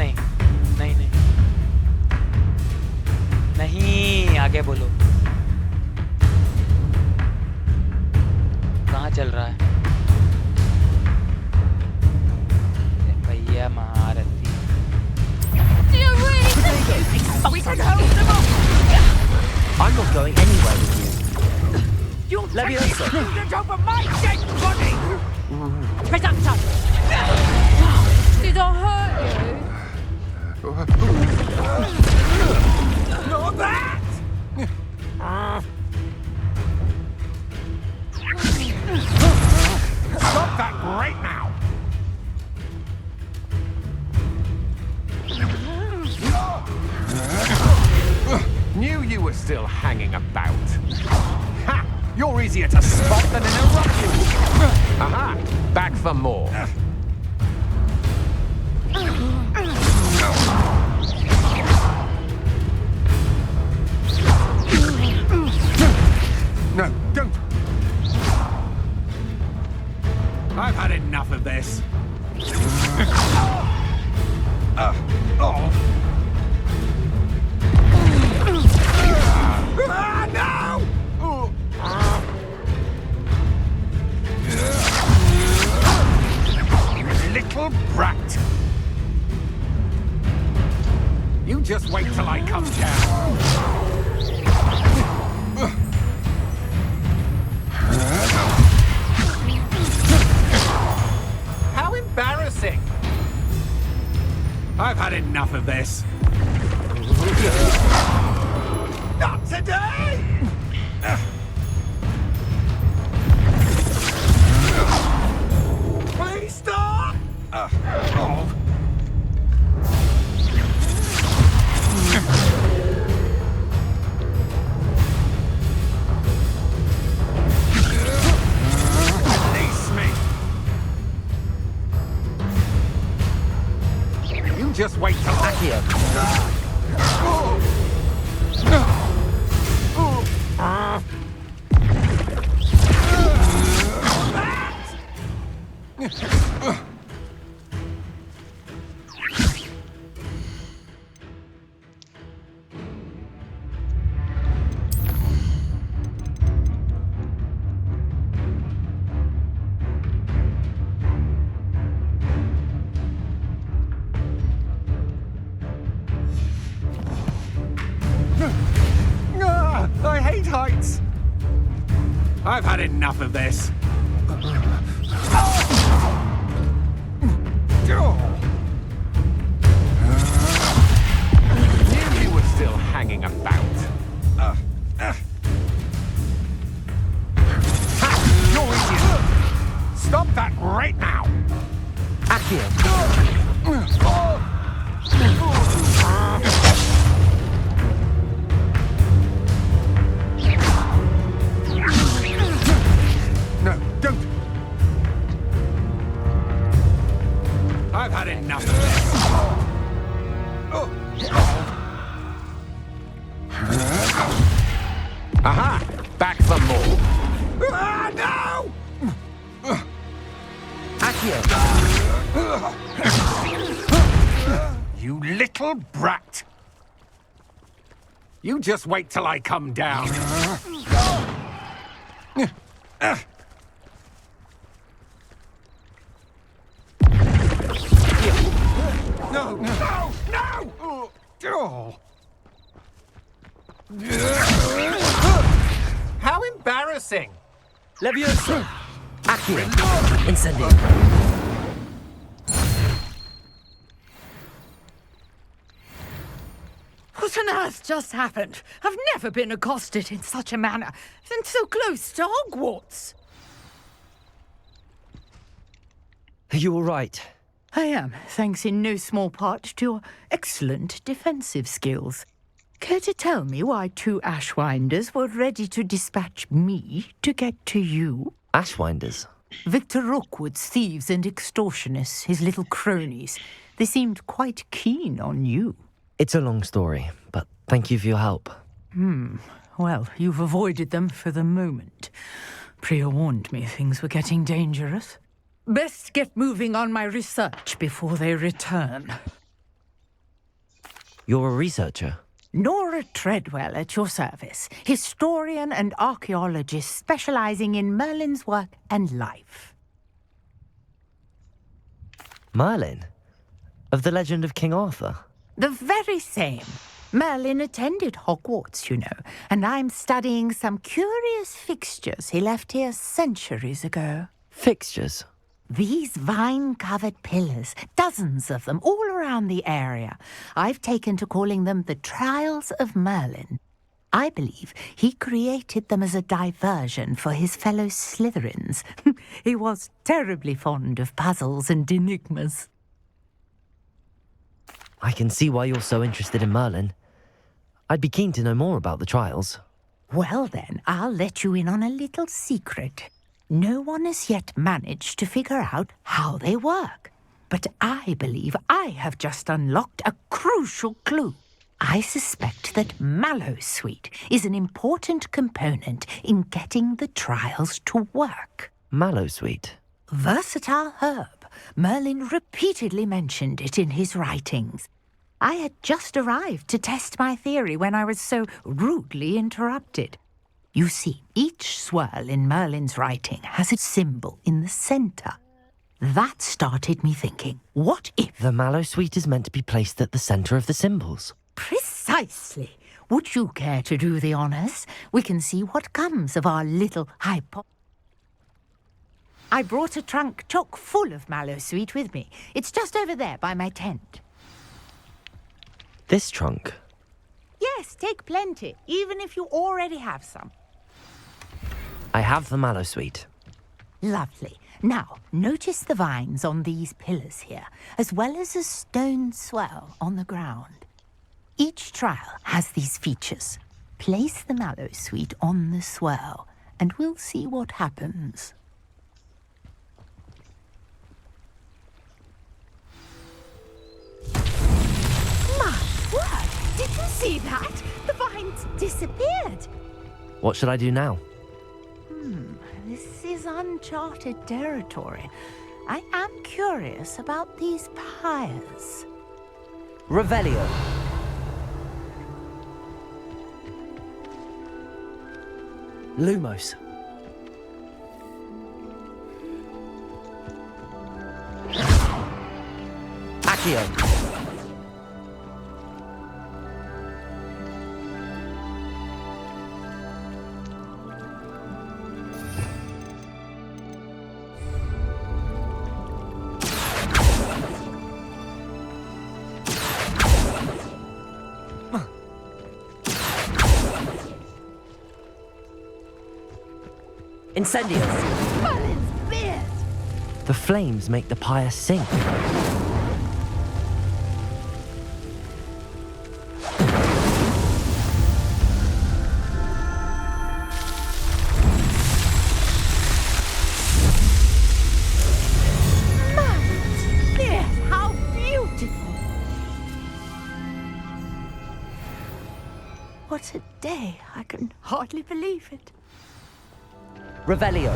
नहीं नहीं नहीं नहीं आगे बोलो कहाँ चल रहा है भैया महारथी We can hold them off! I'm not going anywhere with you. You'll Leviosa! take it over my dead body! Presumption! Did I hurt you? Not that! Stop that right now! Knew you were still hanging about. Ha! You're easier to spot than an eruption. Aha! Back for more. No, don't. I've had enough of this. No! Little brat. You just wait till I come down. How embarrassing! I've had enough of this. Not today! Please stop! Release me! You just wait till Accio! great heights! I've had enough of this. Knew you were still hanging about. You're idiot! Stop that right now! No, don't! I've had enough of this. Aha! Back for more. No! You little brat! You just wait till I come down. No! No! No! Oh. How embarrassing! Leviosa! Accio! Incendio! What on earth just happened? I've never been accosted in such a manner, and so close to Hogwarts. Are you all right? I am, thanks in no small part to your excellent defensive skills. Care to tell me why 2 Ashwinders were ready to dispatch me to get to you? Ashwinders? Victor Rookwood's thieves and extortionists, his little cronies. They seemed quite keen on you. It's a long story, but thank you for your help. Well, you've avoided them for the moment. Priya warned me things were getting dangerous. Best get moving on my research before they return. You're a researcher? Nora Treadwell at your service, historian and archaeologist specializing in Merlin's work and life. Merlin? Of the legend of King Arthur? The very same. Merlin attended Hogwarts, you know, and I'm studying some curious fixtures he left here centuries ago. Fixtures? These vine-covered pillars, dozens of them, all around the area. I've taken to calling them the Trials of Merlin. I believe he created them as a diversion for his fellow Slytherins. He was terribly fond of puzzles and enigmas. I can see why you're so interested in Merlin. I'd be keen to know more about the trials. Well then, I'll let you in on a little secret. No one has yet managed to figure out how they work. But I believe I have just unlocked a crucial clue. I suspect that Mallowsweet is an important component in getting the trials to work. Mallowsweet? Versatile herb. Merlin repeatedly mentioned it in his writings. I had just arrived to test my theory when I was so rudely interrupted. You see, each swirl in Merlin's writing has a symbol in the centre. That started me thinking, what if... The Mallowsweet is meant to be placed at the centre of the symbols. Precisely. Would you care to do the honours? We can see what comes of our little I brought a trunk chock full of Mallowsweet with me. It's just over there by my tent. This trunk? Yes, take plenty, even if you already have some. I have the Mallowsweet. Lovely. Now, notice the vines on these pillars here, as well as a stone swell on the ground. Each trial has these features. Place the Mallowsweet on the swell, and we'll see what happens. My word! Did you see that? The vines disappeared. What should I do now? This is uncharted territory. I am curious about these pyres. Revelio. Lumos. Accio. Incendios! Merlin's beard! The flames make the pyre sink. Merlin's beard! How beautiful! What a day. I can hardly believe it. Revelio.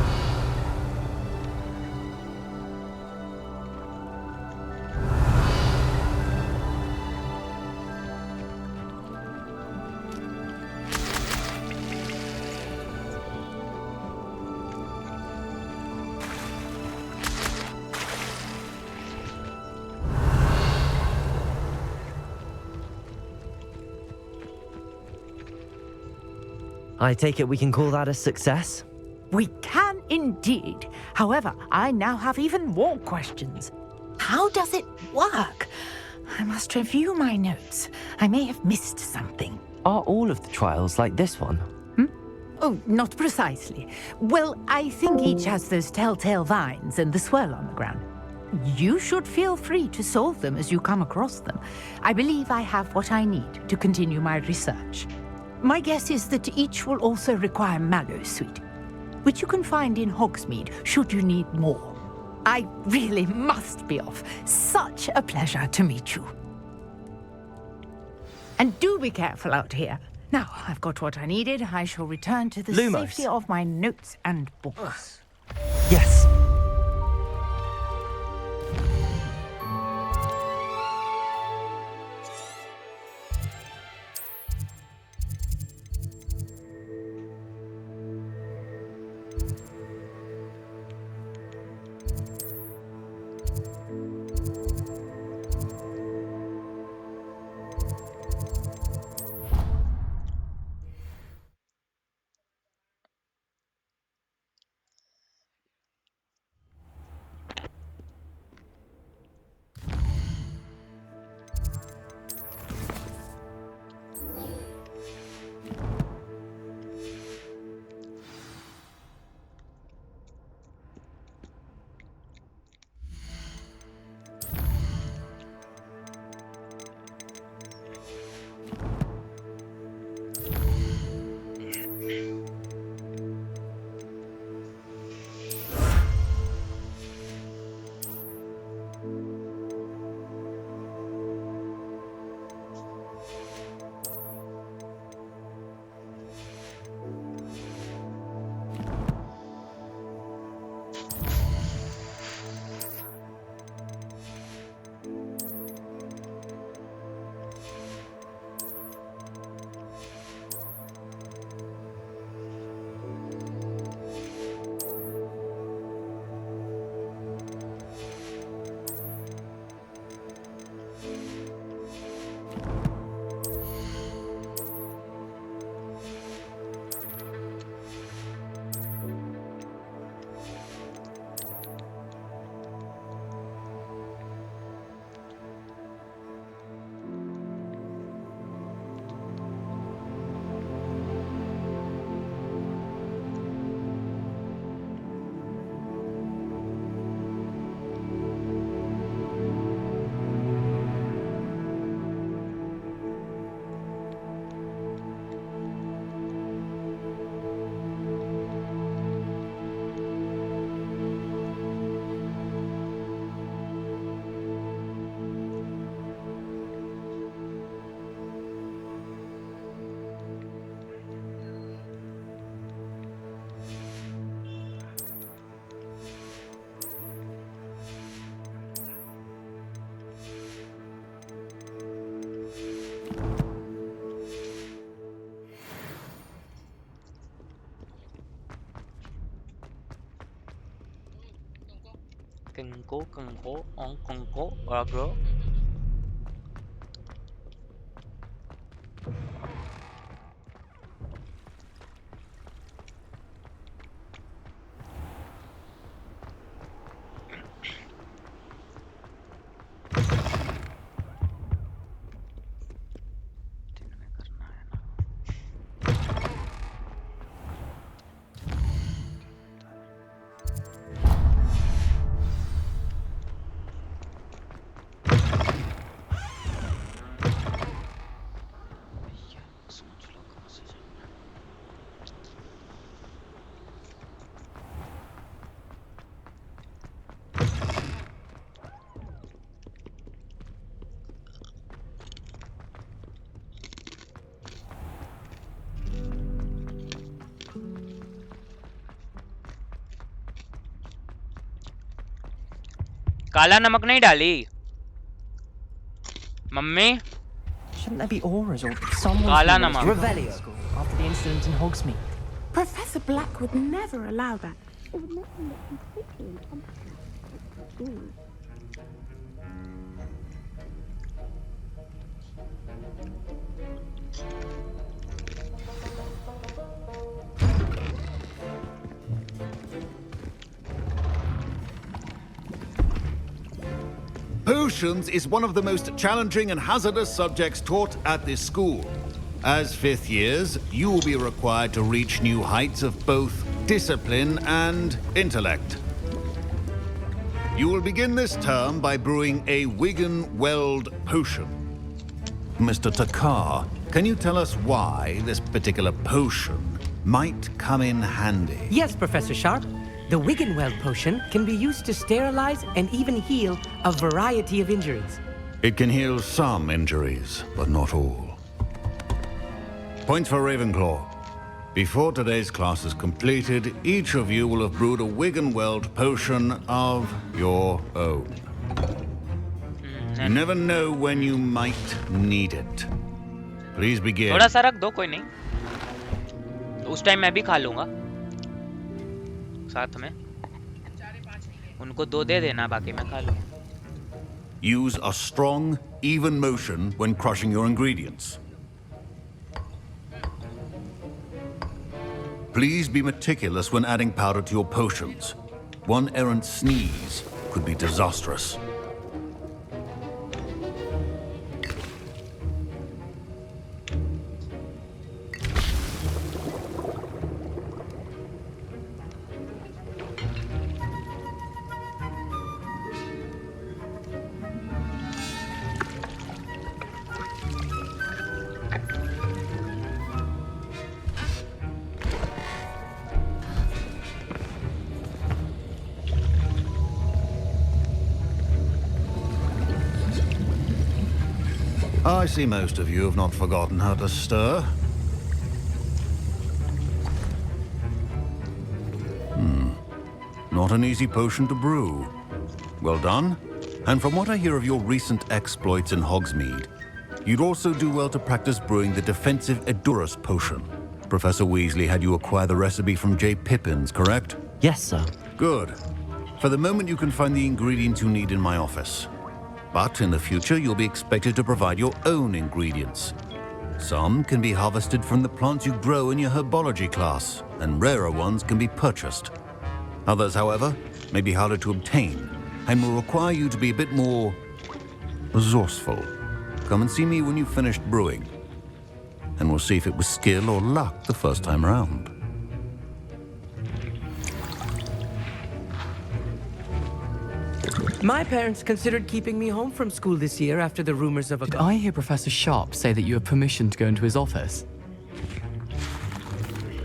I take it we can call that a success? We can indeed. However, I now have even more questions. How does it work? I must review my notes. I may have missed something. Are all of the trials like this one? Oh, not precisely. Well, I think each has those telltale vines and the swirl on the ground. You should feel free to solve them as you come across them. I believe I have what I need to continue my research. My guess is that each will also require mallow sweet, which you can find in Hogsmeade should you need more. I really must be off. Such a pleasure to meet you. And do be careful out here. Now, I've got what I needed. I shall return to the Lumos. safety of my notes and books. Yes. cần cố, agro. काला नमक नहीं डाली mummy Shouldn't there be auras or someone Kala from the namak. Revelio school after the incident in Hogsmeade? Professor Black would never allow that. It would make him look completely incompetent. Potions is one of the most challenging and hazardous subjects taught at this school. As 5th years, you will be required to reach new heights of both discipline and intellect. You will begin this term by brewing a Wigan-Weld potion. Mr. Takar, can you tell us why this particular potion might come in handy? Yes, Professor Sharp. The Wigan-Weld potion can be used to sterilize and even heal a variety of injuries. It can heal some injuries, but not all. Points for Ravenclaw. Before today's class is completed, each of you will have brewed a Wigan-Weld potion of your own. You never know when you might need it. Please begin. थोड़ा सा रख दो कोई नहीं उस time मैं भी खा लूंगा साथ में उनको 2 दे देना बाकी मैं खा लूंगा Use a strong, even motion when crushing your ingredients. Please be meticulous when adding powder to your potions. One errant sneeze could be disastrous. I see most of you have not forgotten how to stir. Not an easy potion to brew. Well done. And from what I hear of your recent exploits in Hogsmeade, you'd also do well to practice brewing the defensive Edurus potion. Professor Weasley had you acquire the recipe from J. Pippin's, correct? Yes, sir. Good. For the moment, you can find the ingredients you need in my office. But in the future, you'll be expected to provide your own ingredients. Some can be harvested from the plants you grow in your herbology class, and rarer ones can be purchased. Others, however, may be harder to obtain, and will require you to be a bit more resourceful. Come and see me when you've finished brewing, and we'll see if it was skill or luck the first time around. My parents considered keeping me home from school this year after the rumors of a... Did I hear Professor Sharp say that you have permission to go into his office?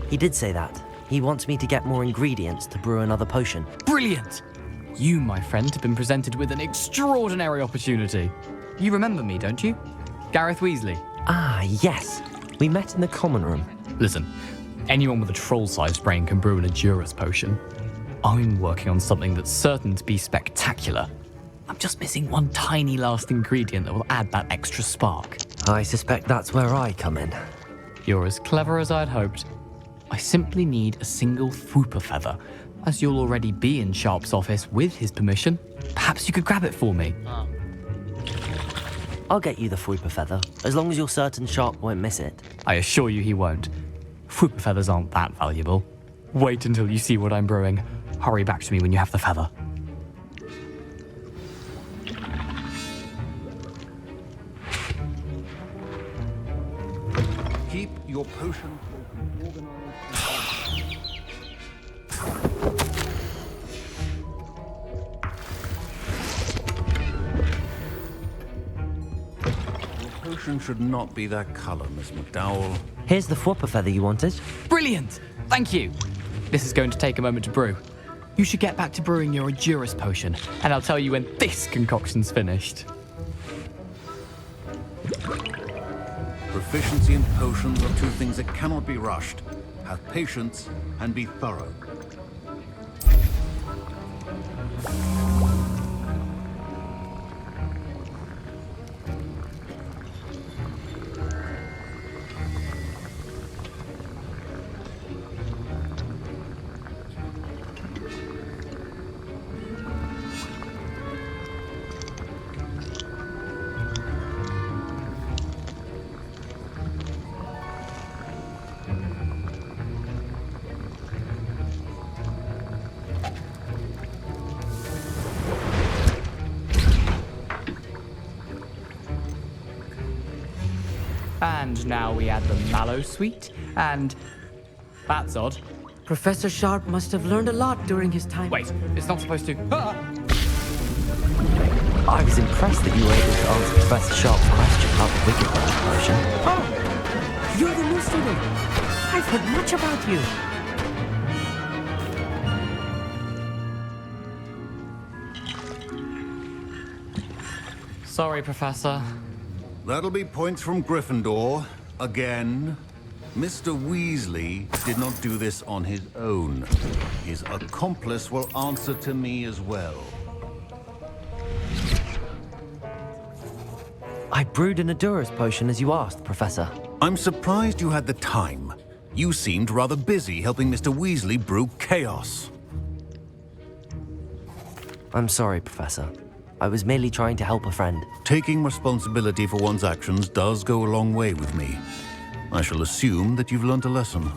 He did say that. He wants me to get more ingredients to brew another potion. Brilliant! You, my friend, have been presented with an extraordinary opportunity. You remember me, don't you? Gareth Weasley. Ah, yes. We met in the common room. Listen, anyone with a troll-sized brain can brew an Edurus potion. I'm working on something that's certain to be spectacular. I'm just missing one tiny last ingredient that will add that extra spark. I suspect that's where I come in. You're as clever as I'd hoped. I simply need a single Fwooper feather. As you'll already be in Sharp's office with his permission, perhaps you could grab it for me. I'll get you the Fwooper feather, as long as you're certain Sharp won't miss it. I assure you he won't. Fwooper feathers aren't that valuable. Wait until you see what I'm brewing. Hurry back to me when you have the feather. Keep your potion organized. Your potion should not be that color, Miss McDowell. Here's the Fwooper feather you wanted. Brilliant! Thank you. This is going to take a moment to brew. You should get back to brewing your Edurus potion, and I'll tell you when this concoction's finished. Proficiency in potions are two things that cannot be rushed. Have patience and be thorough. And now we add the mallow sweet, and that's odd. Professor Sharp must have learned a lot during his time. Wait, it's not supposed to. Ah! I was impressed that you were able to answer Professor Sharp's question about the wicked potion. Oh, you're the new student. I've heard much about you. Sorry, Professor. That'll be points from Gryffindor. Again. Mr. Weasley did not do this on his own. His accomplice will answer to me as well. I brewed an Adura's potion as you asked, Professor. I'm surprised you had the time. You seemed rather busy helping Mr. Weasley brew chaos. I'm sorry, Professor. I was merely trying to help a friend. Taking responsibility for one's actions does go a long way with me. I shall assume that you've learnt a lesson.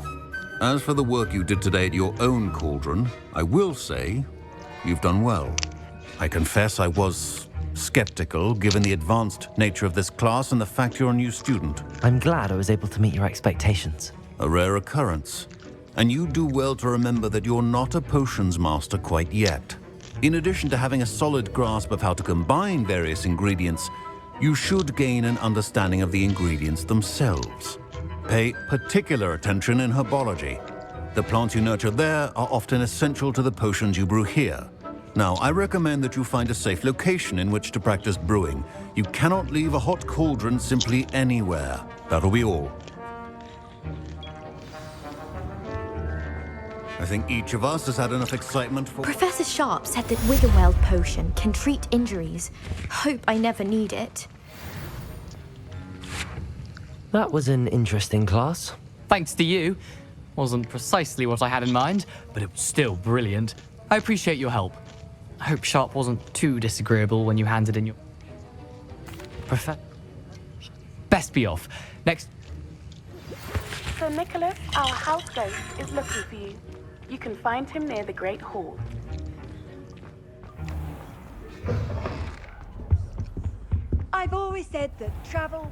As for the work you did today at your own cauldron, I will say you've done well. I confess I was skeptical given the advanced nature of this class and the fact you're a new student. I'm glad I was able to meet your expectations. A rare occurrence. And you do well to remember that you're not a potions master quite yet. In addition to having a solid grasp of how to combine various ingredients, you should gain an understanding of the ingredients themselves. Pay particular attention in herbology. The plants you nurture there are often essential to the potions you brew here. Now, I recommend that you find a safe location in which to practice brewing. You cannot leave a hot cauldron simply anywhere. That'll be all. I think each of us has had enough excitement for... Professor Sharp said that Witherweld potion can treat injuries. Hope I never need it. That was an interesting class. Thanks to you. Wasn't precisely what I had in mind, but it was still brilliant. I appreciate your help. I hope Sharp wasn't too disagreeable when you handed in your... Best be off. Next... Sir Nicholas, our house ghost, is looking for you. You can find him near the Great Hall. I've always said that travel...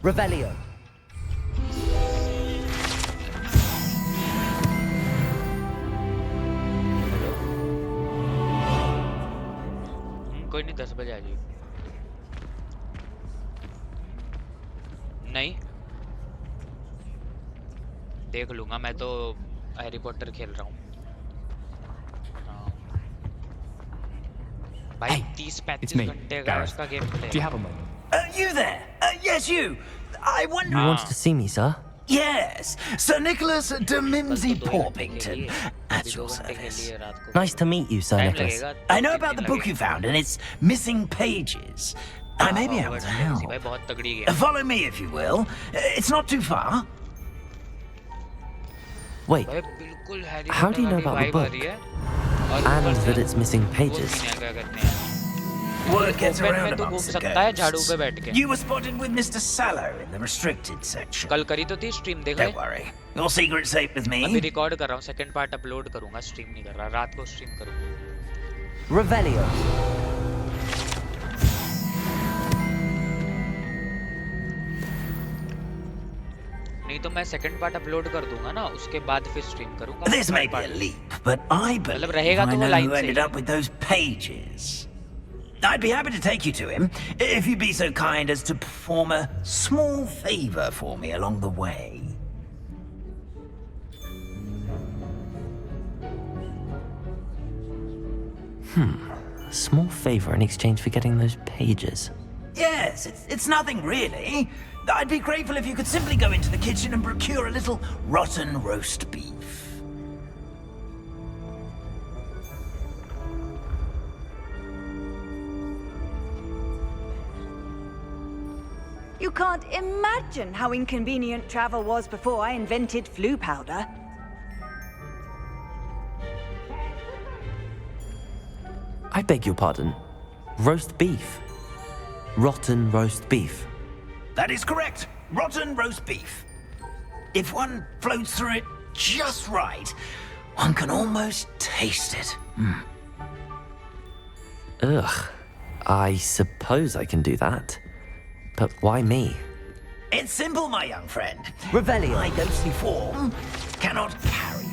Revelio. कोई नहीं 10 बजे आ जाइए नहीं देख लूंगा मैं तो Harry Potter खेल रहा हूँ भाई 30-35 घंटे का उसका game play Do you have a moment? You there? Yes, you. I wonder... You wanted to see me, sir? Yes, Sir Nicholas de Mimsy Porpington, at your service. Nice to meet you, Sir Nicholas. I know about the book you found and its missing pages. I may be able to help. Follow me, if you will. It's not too far. Wait, how do you know about the book? And that it's missing pages? Word gets around amongst the ghosts. You were spotted with Mr. Sallow in the restricted section. कल करी तो थी stream देख ले Don't worry. Your secret's safe with me. अभी record कर रहा हूँ सेकंड पार्ट अपलोड करूँगा स्ट्रीम नहीं कर रहा रात को स्ट्रीम करूँगा Revelio. नहीं तो मैं सेकंड पार्ट अपलोड कर दूंगा ना उसके बाद फिर स्ट्रीम करूँगा This may be a leap, but I believe रहेगा I तो वो know लाइन who से ended up with those pages. I'd be happy to take you to him, if you'd be so kind as to perform a small favor for me along the way. A small favor in exchange for getting those pages. Yes, it's nothing really. I'd be grateful if you could simply go into the kitchen and procure a little rotten roast beef. You can't imagine how inconvenient travel was before I invented flu powder. I beg your pardon. Roast beef. Rotten roast beef. That is correct. Rotten roast beef. If one floats through it just right, one can almost taste it. Ugh. I suppose I can do that. But why me? It's simple, my young friend. Revelio. My ghostly form cannot carry it.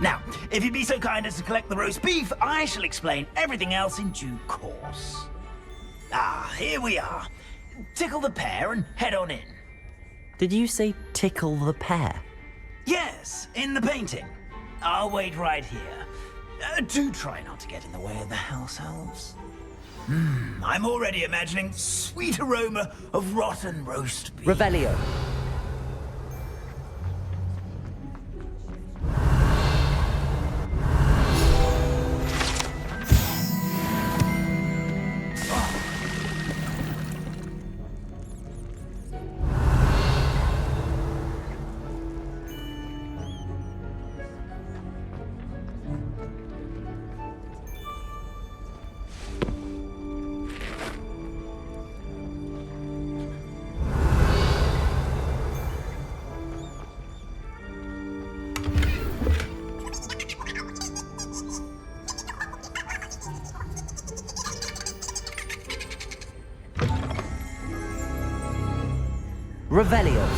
Now, if you'd be so kind as to collect the roast beef, I shall explain everything else in due course. Ah, here we are. Tickle the pear and head on in. Did you say tickle the pear? Yes, in the painting. I'll wait right here. Do try not to get in the way of the house elves. I'm already imagining sweet aroma of rotten roast beef. Revelio. Revelio.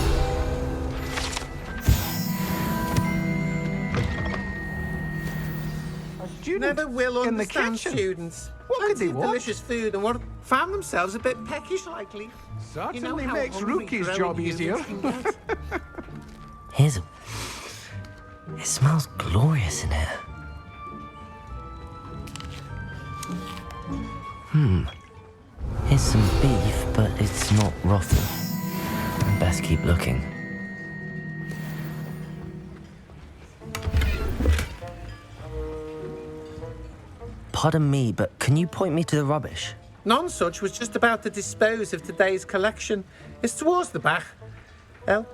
Never will understand students. What could they want? Delicious food and what found themselves a bit peckish likely. Certainly makes Rookie's job easier. Here's a... It smells glorious in here. Here's some beef, but it's not rotten. I'd best keep looking. Pardon me, but can you point me to the rubbish? None such was just about to dispose of today's collection. It's towards the back. El?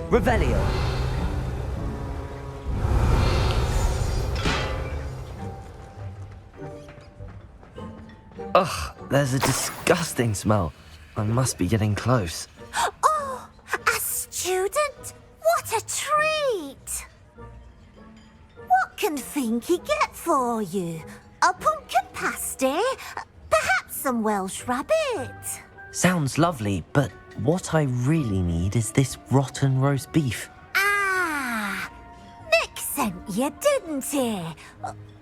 Revelio. Ugh, there's a disgusting smell. I must be getting close. Oh, a student? What a treat! What can Finky get for you? A pumpkin pasty? Perhaps some Welsh rabbit? Sounds lovely, but what I really need is this rotten roast beef. Ah, Nick sent you, didn't he?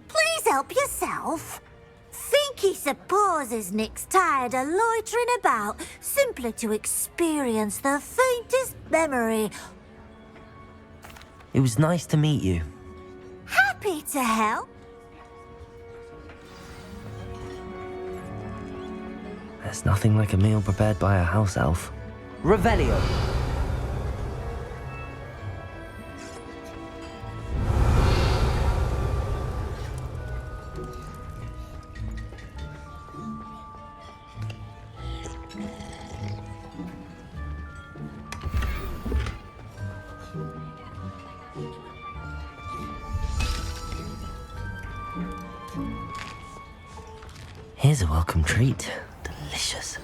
Please help yourself. Finky supposes Nick's tired of loitering about simply to experience the faintest memory. It was nice to meet you. Happy to help. There's nothing like a meal prepared by a house elf. Revelio. Here's a welcome treat. Delicious.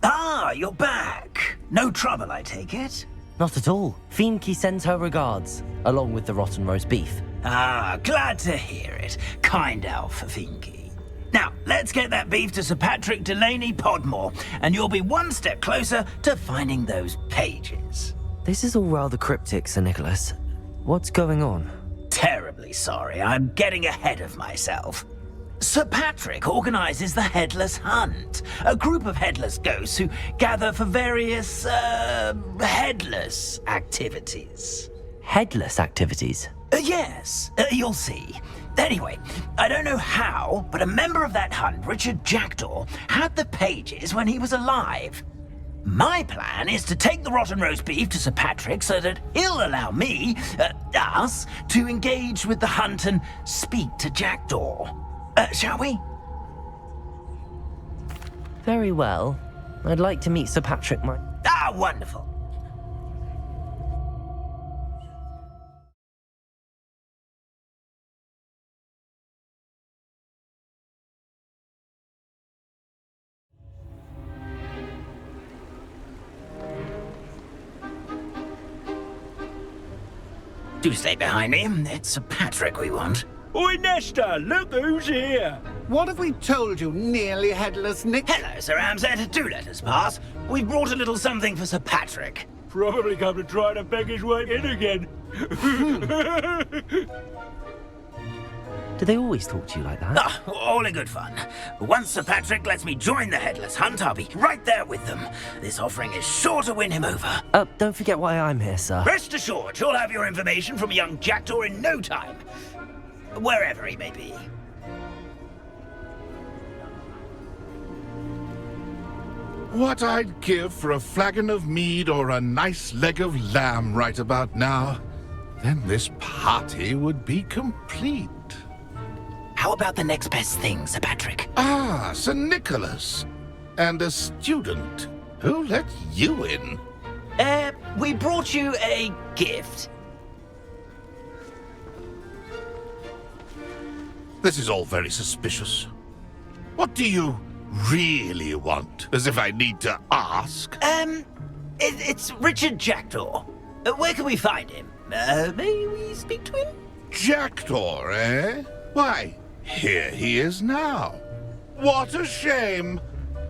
Ah, you're back. No trouble, I take it? Not at all. Fienke sends her regards, along with the rotten roast beef. Ah, glad to hear it. Kind elf, Fienke. Now, let's get that beef to Sir Patrick Delaney Podmore, and you'll be one step closer to finding those pages. This is all rather cryptic, Sir Nicholas. What's going on? Terribly sorry, I'm getting ahead of myself. Sir Patrick organizes the Headless Hunt, a group of headless ghosts who gather for various, headless activities. Headless activities? Yes, you'll see. Anyway, I don't know how, but a member of that hunt, Richard Jackdaw, had the pages when he was alive. My plan is to take the rotten roast beef to Sir Patrick so that he'll allow me, us, to engage with the hunt and speak to Jackdaw. Shall we? Very well. I'd like to meet Sir Patrick Ah, wonderful. Do stay behind me. It's Sir Patrick we want. Oi, Nesta, look who's here. What have we told you, nearly headless Nick? Hello, Sir Ramsed. Do let us pass. We've brought a little something for Sir Patrick. Probably come to try to beg his way in again. Do they always talk to you like that? Ah, all in good fun. Once Sir Patrick lets me join the Headless Hunt, I'll be right there with them. This offering is sure to win him over. Don't forget why I'm here, sir. Rest assured, you'll have your information from young Jackdaw in no time. Wherever he may be. What I'd give for a flagon of mead or a nice leg of lamb right about now. Then this party would be complete. How about the next best thing, Sir Patrick? Ah, Sir Nicholas. And a student. Who let you in? We brought you a gift. This is all very suspicious. What do you really want? As if I need to ask. It's Richard Jackdaw. Where can we find him? May we speak to him? Jackdaw, eh? Why, here he is now. What a shame.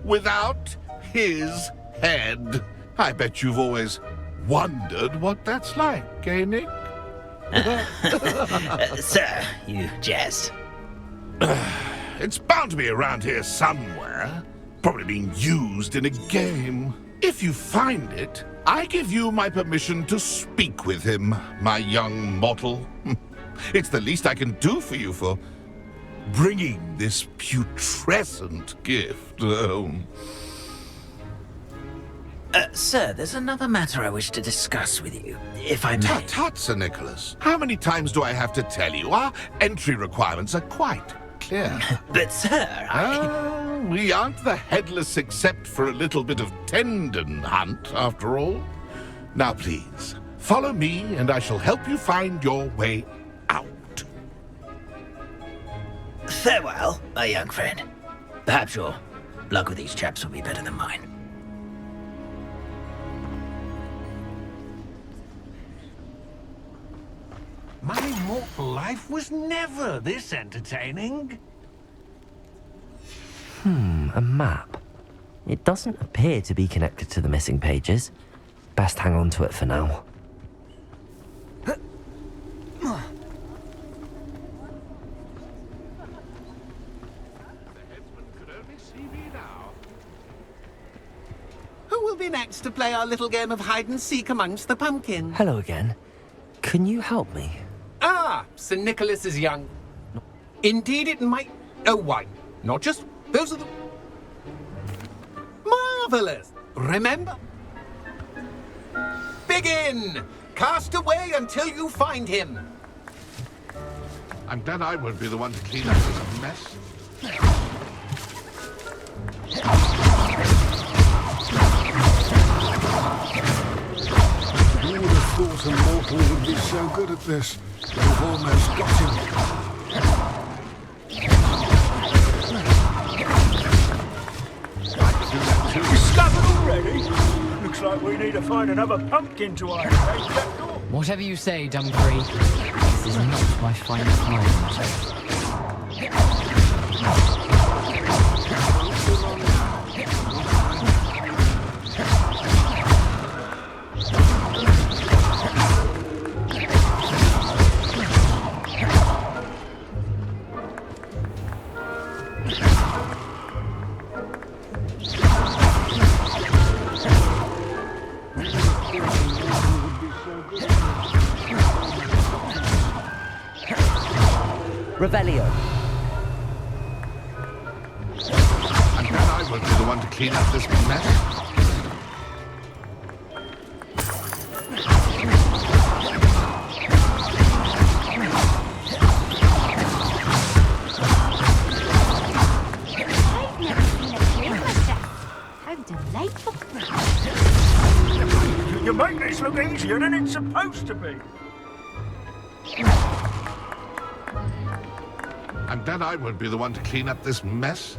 Without his head. I bet you've always wondered what that's like, eh, Nick? Sir, you jest. It's bound to be around here somewhere. Probably being used in a game. If you find it, I give you my permission to speak with him, my young mortal. It's the least I can do for you for bringing this putrescent gift home. Sir, there's another matter I wish to discuss with you, if I may. Tut, tut, Sir Nicholas. How many times do I have to tell you? Our entry requirements are quite clear. But, sir, we aren't the headless except for a little bit of tendon hunt, after all. Now, please, follow me, and I shall help you find your way out. Farewell, my young friend. Perhaps your luck with these chaps will be better than mine. My mortal life was never this entertaining. A map. It doesn't appear to be connected to the missing pages. Best hang on to it for now. Who will be next to play our little game of hide and seek amongst the pumpkins? Hello again. Can you help me? Ah, Sir Nicholas is young. Indeed it might... Oh, why? Not just... Those are the... Marvelous! Remember? Begin! Cast away until you find him. I'm glad I won't be the one to clean up this mess. Who would have thought a mortal would be so good at this? We've almost got him. Discovered already? Looks like we need to find another pumpkin to isolate that door. Whatever you say, Dumfries. This is not my final time. Revelio. And then I will be the one to clean up this mess. How delightful. You make this look easier than it's supposed to be. And then I will be the one to clean up this mess.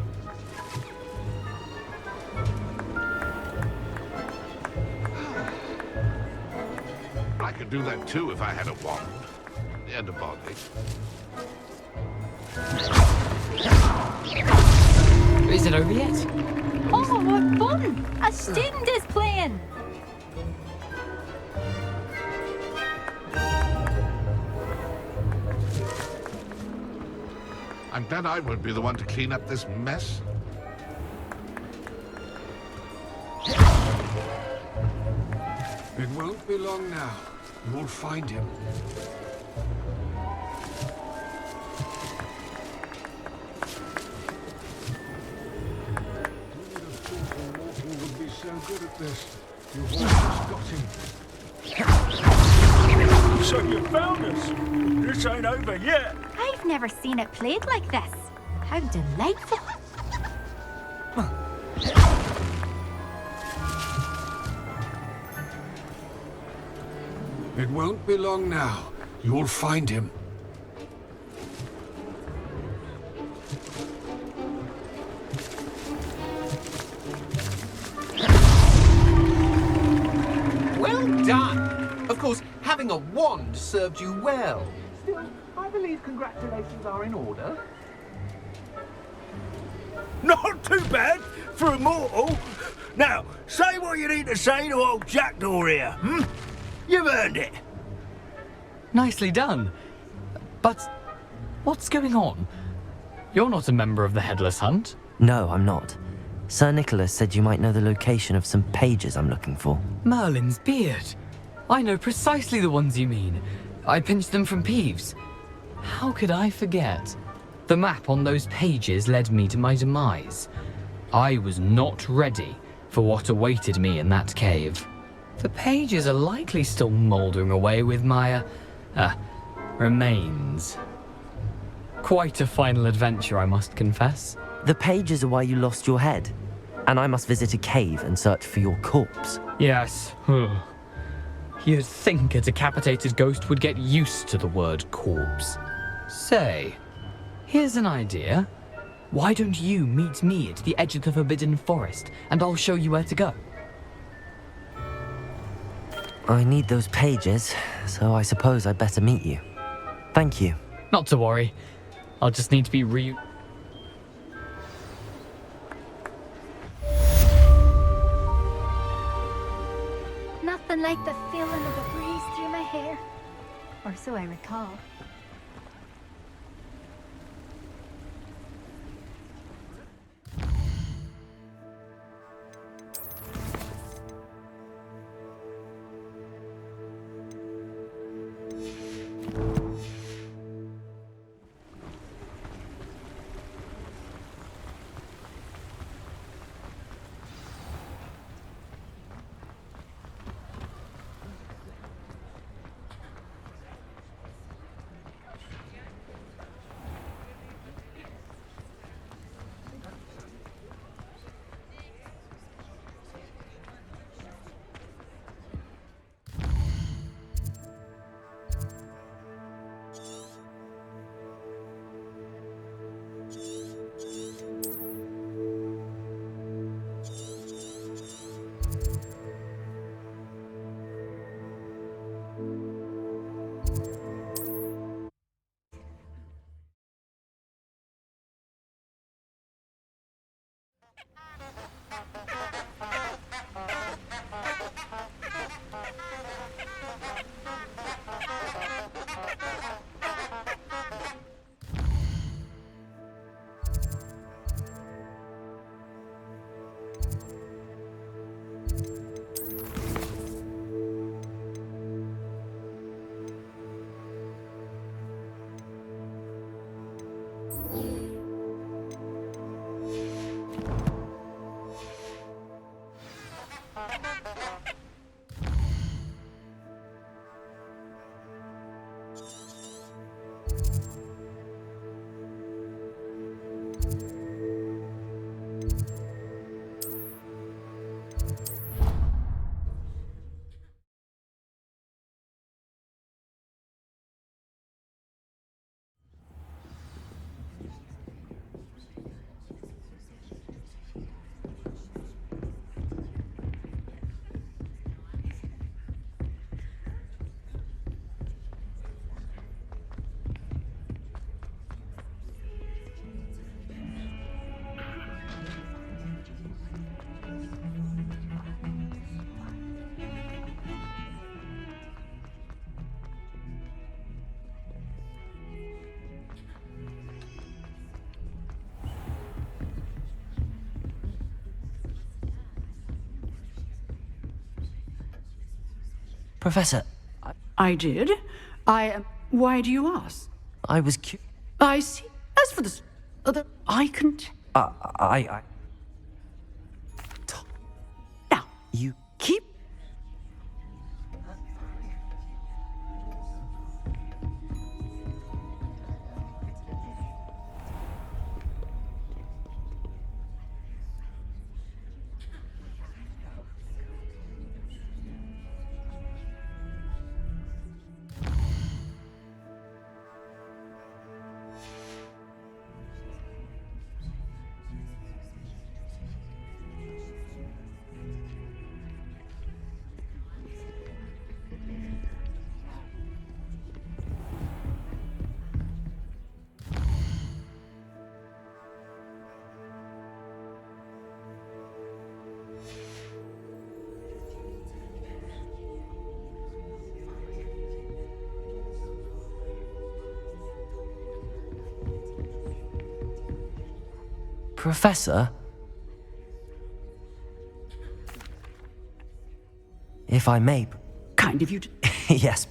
I could do that too if I had a wand and a body. Is it over yet? Oh, what fun! A student is playing! And then I will be the one to clean up this mess. It won't be long now. You'll find him. Would be so good at this. You've almost got him. So you found us. This ain't over yet. I've never seen it played like this. How delightful. It won't be long now. You'll find him. Well done! Of course, having a wand served you well. Still, I believe congratulations are in order. Not too bad for a mortal. Now, say what you need to say to old Jackdaw here, hmm? You've earned it. Nicely done. But what's going on? You're not a member of the Headless Hunt. No, I'm not. Sir Nicholas said you might know the location of some pages I'm looking for. Merlin's beard. I know precisely the ones you mean. I pinched them from Peeves. How could I forget? The map on those pages led me to my demise. I was not ready for what awaited me in that cave. The pages are likely still mouldering away with my, remains. Quite a final adventure, I must confess. The pages are why you lost your head, and I must visit a cave and search for your corpse. Yes. You'd think a decapitated ghost would get used to the word corpse. Say, here's an idea. Why don't you meet me at the edge of the Forbidden Forest, and I'll show you where to go? I need those pages, so I suppose I'd better meet you. Thank you. Not to worry. I'll just need to be Nothing like the feeling of a breeze through my hair. Or so I recall. Professor, I did. Why do you ask? I was I see. As for this other, I can. Now, you keep. Professor? If I may. Kind of you to... Yes.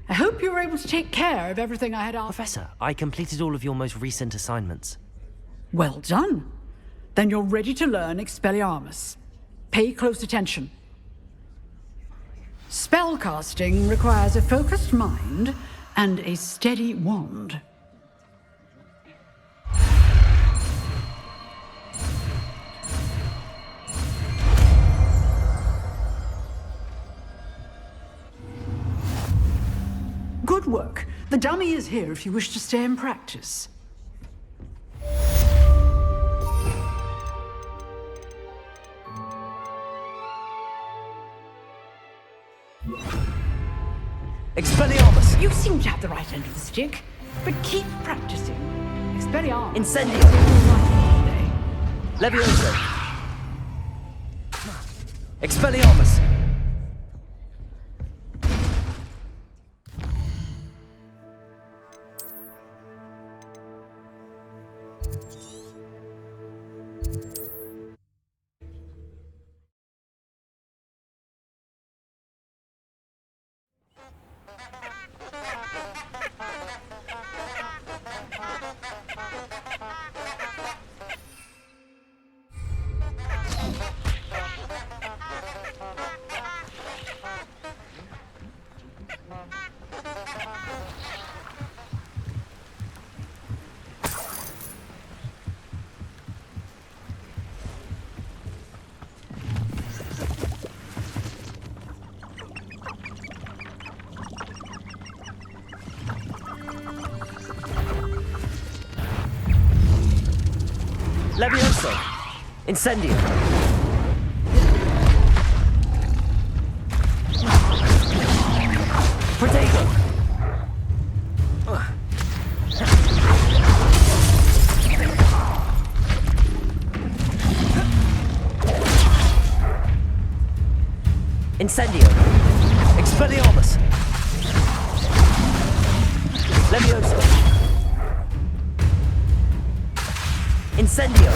I hope you were able to take care of everything I had asked. Professor, I completed all of your most recent assignments. Well done. Then you're ready to learn Expelliarmus. Pay close attention. Spellcasting requires a focused mind and a steady wand. Good work. The dummy is here if you wish to stay and practice. Expelliarmus! You seem to have the right end of the stick, but keep practicing. Expelliarmus. Incendio! Levioso! Expelliarmus! Levioso! Incendio! Protego! Incendio! Expelliarmus! Levioso! Incendio!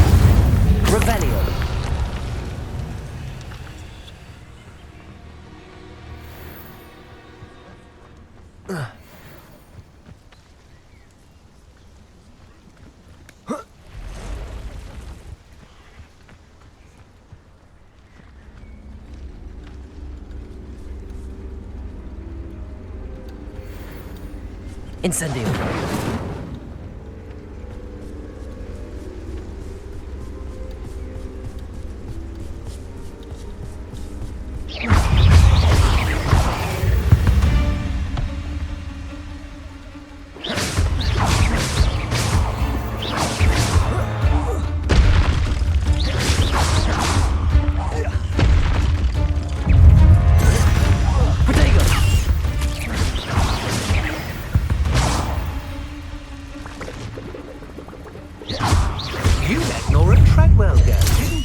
Revelio! Incendio!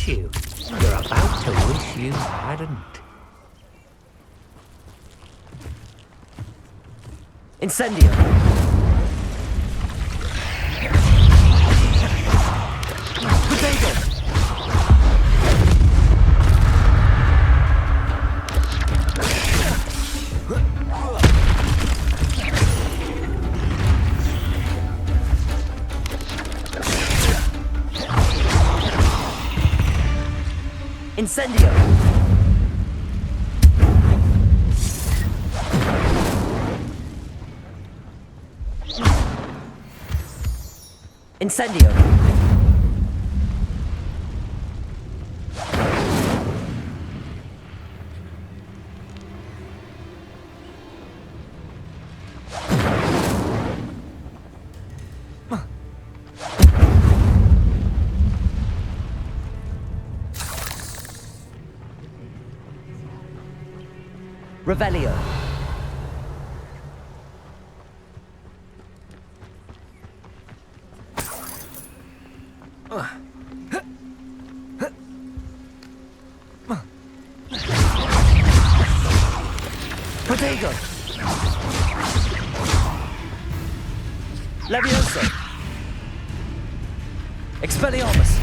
bless you. You're about to wish you hadn't. Incendio. Potato. Incendio. Incendio. Revelio. Protego. Levioso. Expelliarmus.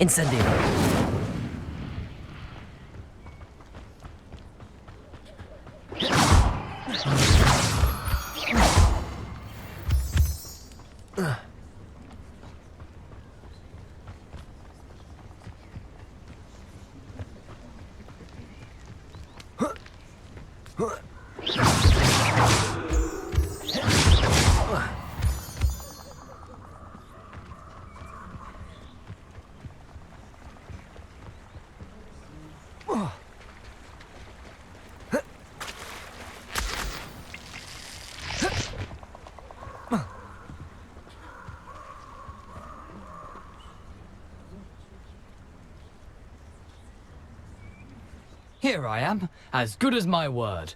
Incendio. Here I am, as good as my word.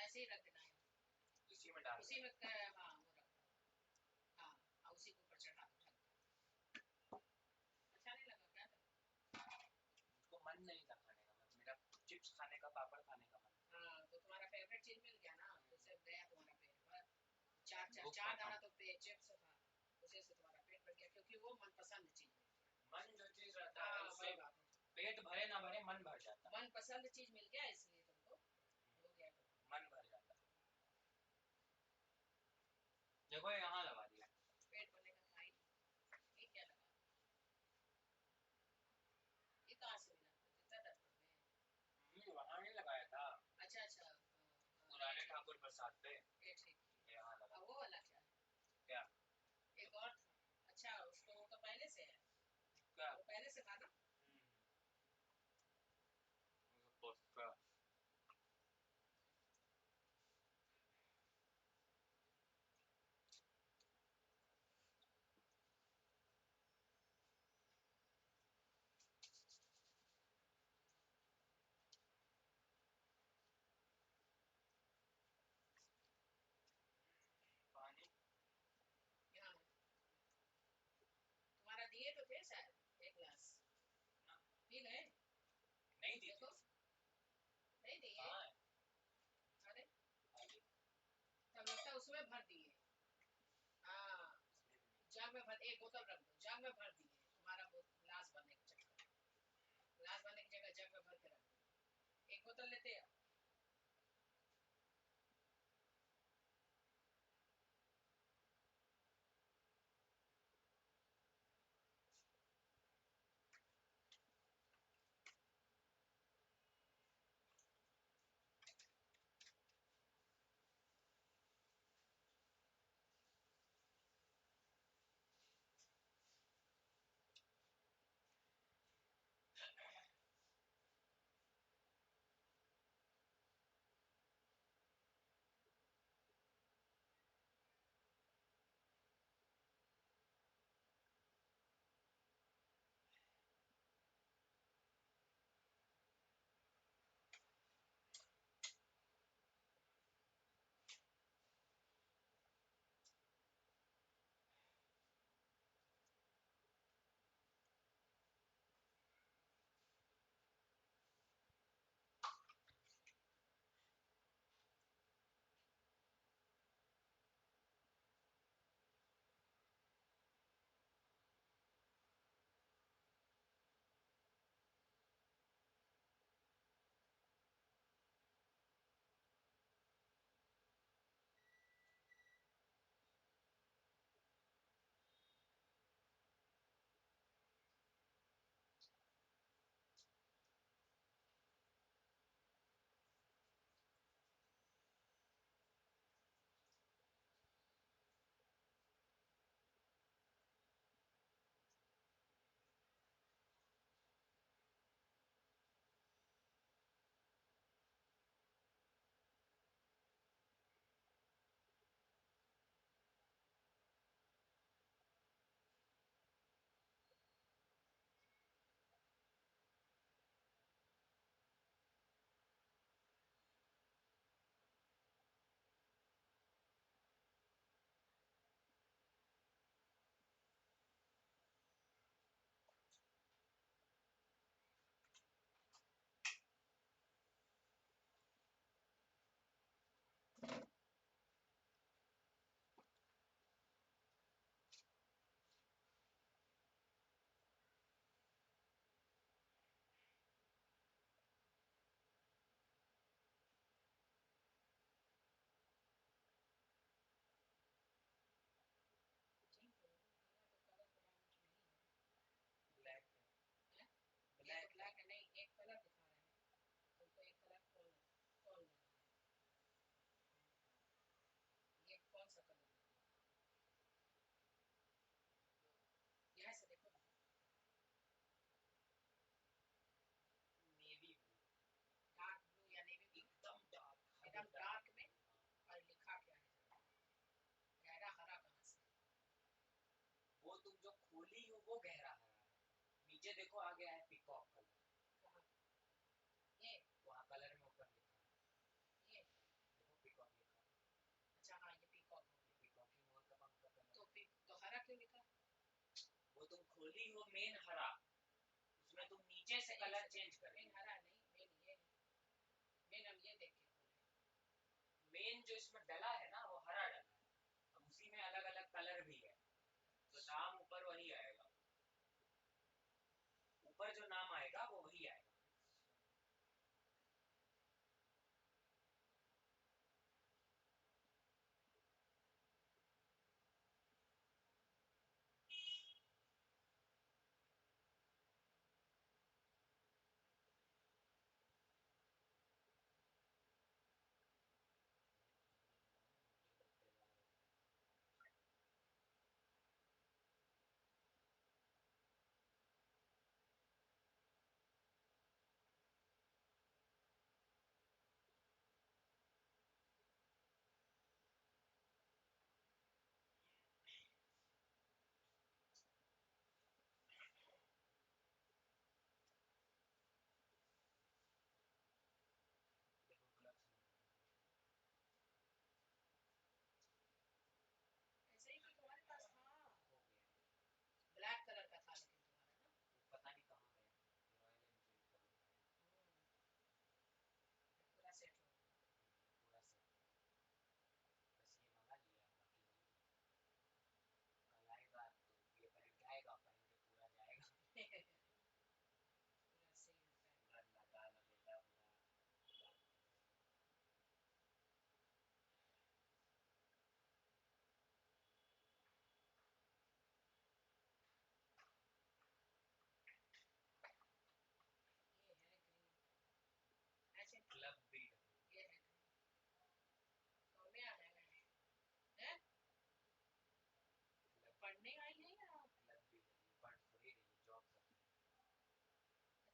ऐसे ही रख देना है, इसी में डाल उसी में हाँ वो रख दो, हाँ उसी के ऊपर चढ़ा दो ढक दो। अच्छा नहीं लगा क्या मुझको मन नहीं था खाने का, मेरा चिप्स खाने का, पापड़ खाने का मन। हाँ तो तुम्हारा फेवरेट चीज मिल गया ना, तो सिर्फ गया तुम्हारा पेट भर। चार दाना तो चिप्स था, उसे से तुम्हारा पेट भर गया, क्योंकि वो मनपसंद चीज मिल गया। मन जो चीज रहता है उससे पेट भरे ना भरे मन भर जाता है। मनपसंद चीज मिल गया इसलिए तुमको हो गया, मन भर जाता है। देखो यहाँ लगा दिया पेट भरने का खाई, ये क्या लगा, ये कहाँ से मिला जितना दर्पण में? वहाँ नहीं लगाया था। अच्छा अच्छा पुराने ठाकुर प्रसाद पे ये ठीक, यहाँ लगा। वो वाला क्या है? क्या एक और था, अच्छा उसको वो तो पहले से है, क्या वो पहले से था ना। पक्का पानी यहाँ तुम्हारा दिए तो थे शायद एक गिलास, पी गए? नहीं दी देखो नहीं दिए। अरे तब लगता है उसमें भर दिए। हाँ जग में भर, एक बोतल रख दो, जग में भर दिए, तुम्हारा गिलास भरने के चक्कर, गिलास भरने की जगह जग में भर के रख दो, एक बोतल लेते हैं। ब्लैक ब्लैक ब्लैक नहीं, एक कलर दिखा रहे हैं तुमको, एक कलर कौन कौन लगा है, ये कौन सा कलर है? यहाँ से देखो नेवी ब्लू, डार्क ब्लू या नेवी ब्लू, एकदम डार्क में, और लिखा क्या है गहरा हरा कहाँ से? वो तुम जो खोली हो वो गहरा हरा है, नीचे देखो आ गया है पीकॉक कलर, कहाँ? ये वहाँ कलर में ऊपर लिखा है, ये देखो खोली हो मेन हरा, उसमें तुम नीचे से कलर चेंज कर। मेन हरा नहीं, मेन ये मेन हम ये देख के खोले। मेन जो इसमें डला है ना वो हरा डला है, अब उसी में अलग अलग कलर भी है, तो नाम ऊपर वही आएगा, ऊपर जो नाम आएगा वो वही आएगा। ऐसे ही तो तुम्हारे पास था, ब्लैक कलर का था लेकिन तुम्हारा ना, पता नहीं कहाँ गया, रॉयल एनफील्ड का पूरा सेट हो पूरा सेट, बस ये मंगा लिया, बाकी कल आएगा तो ये पहन के आएगा, पहन के पूरा जाएगा। पूरा सही होता है, पूरा लगा लगेगा पूरा। ये है ग्रीन, ऐसे क्लब भी ये है तो में आ जाएगा हैं, पढ़ने आई है या क्लब भी पढ़ थोड़ी रही जॉब कर।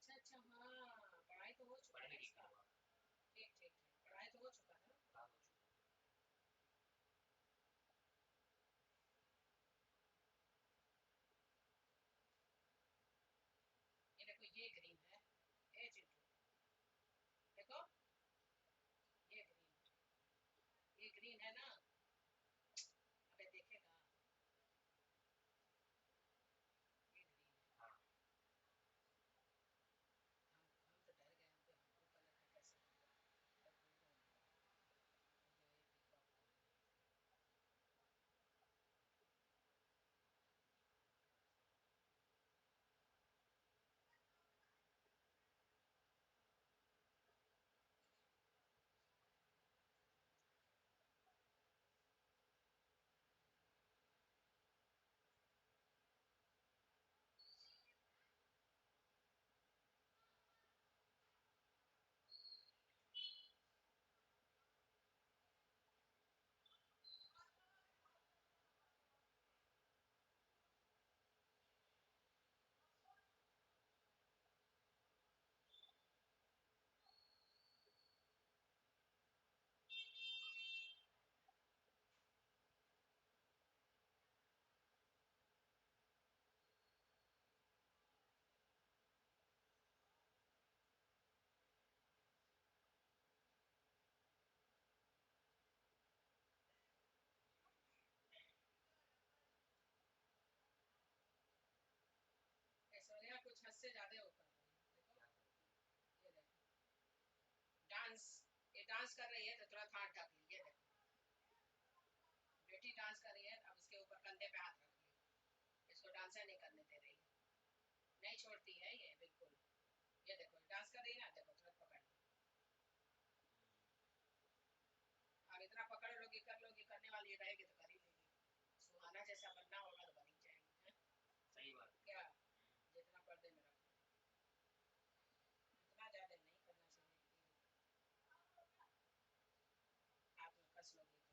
अच्छा अच्छा, हाँ पढ़ाई तो हो चुका है इसका, ठीक ठीक ठीक, पढ़ाई तो हो चुका है ना, हाँ हो चुका। ये देखो ये ग्रीन है, ये चिंटू देखो ये ग्रीन है ना, अबे देखेगा ये ग्रीन है। हाँ हम तो डर गए, हमको हमको कलर का कैसे होगा, तब तुमको होगा जो ये पीकॉक का। ऐश्वर्या कुछ हद से ज्यादा ऊपर देखो, ये देखो डांस, ये डांस कर रही है तो थोड़ा हाथ ढक ली, ये देखो बेटी डांस कर रही है, अब उसके ऊपर कंधे पे हाथ रख ली, इसको डांसर नहीं करने दे रही है, नहीं छोड़ती है ये बिल्कुल, ये देखो डांस कर रही है ना, देखो तुरंत पकड़ ली, अब इतना पकड़ लोगी कर लोगी, करने वाली रहेगी तो कर ही लेगी, सुहाना जैसा बनना होगा तो बन ही जाएगी। सही बात क्या जितना पर्दे में रखो, इतना ज्यादा नहीं करना चाहिए, हाथ में कस लोगी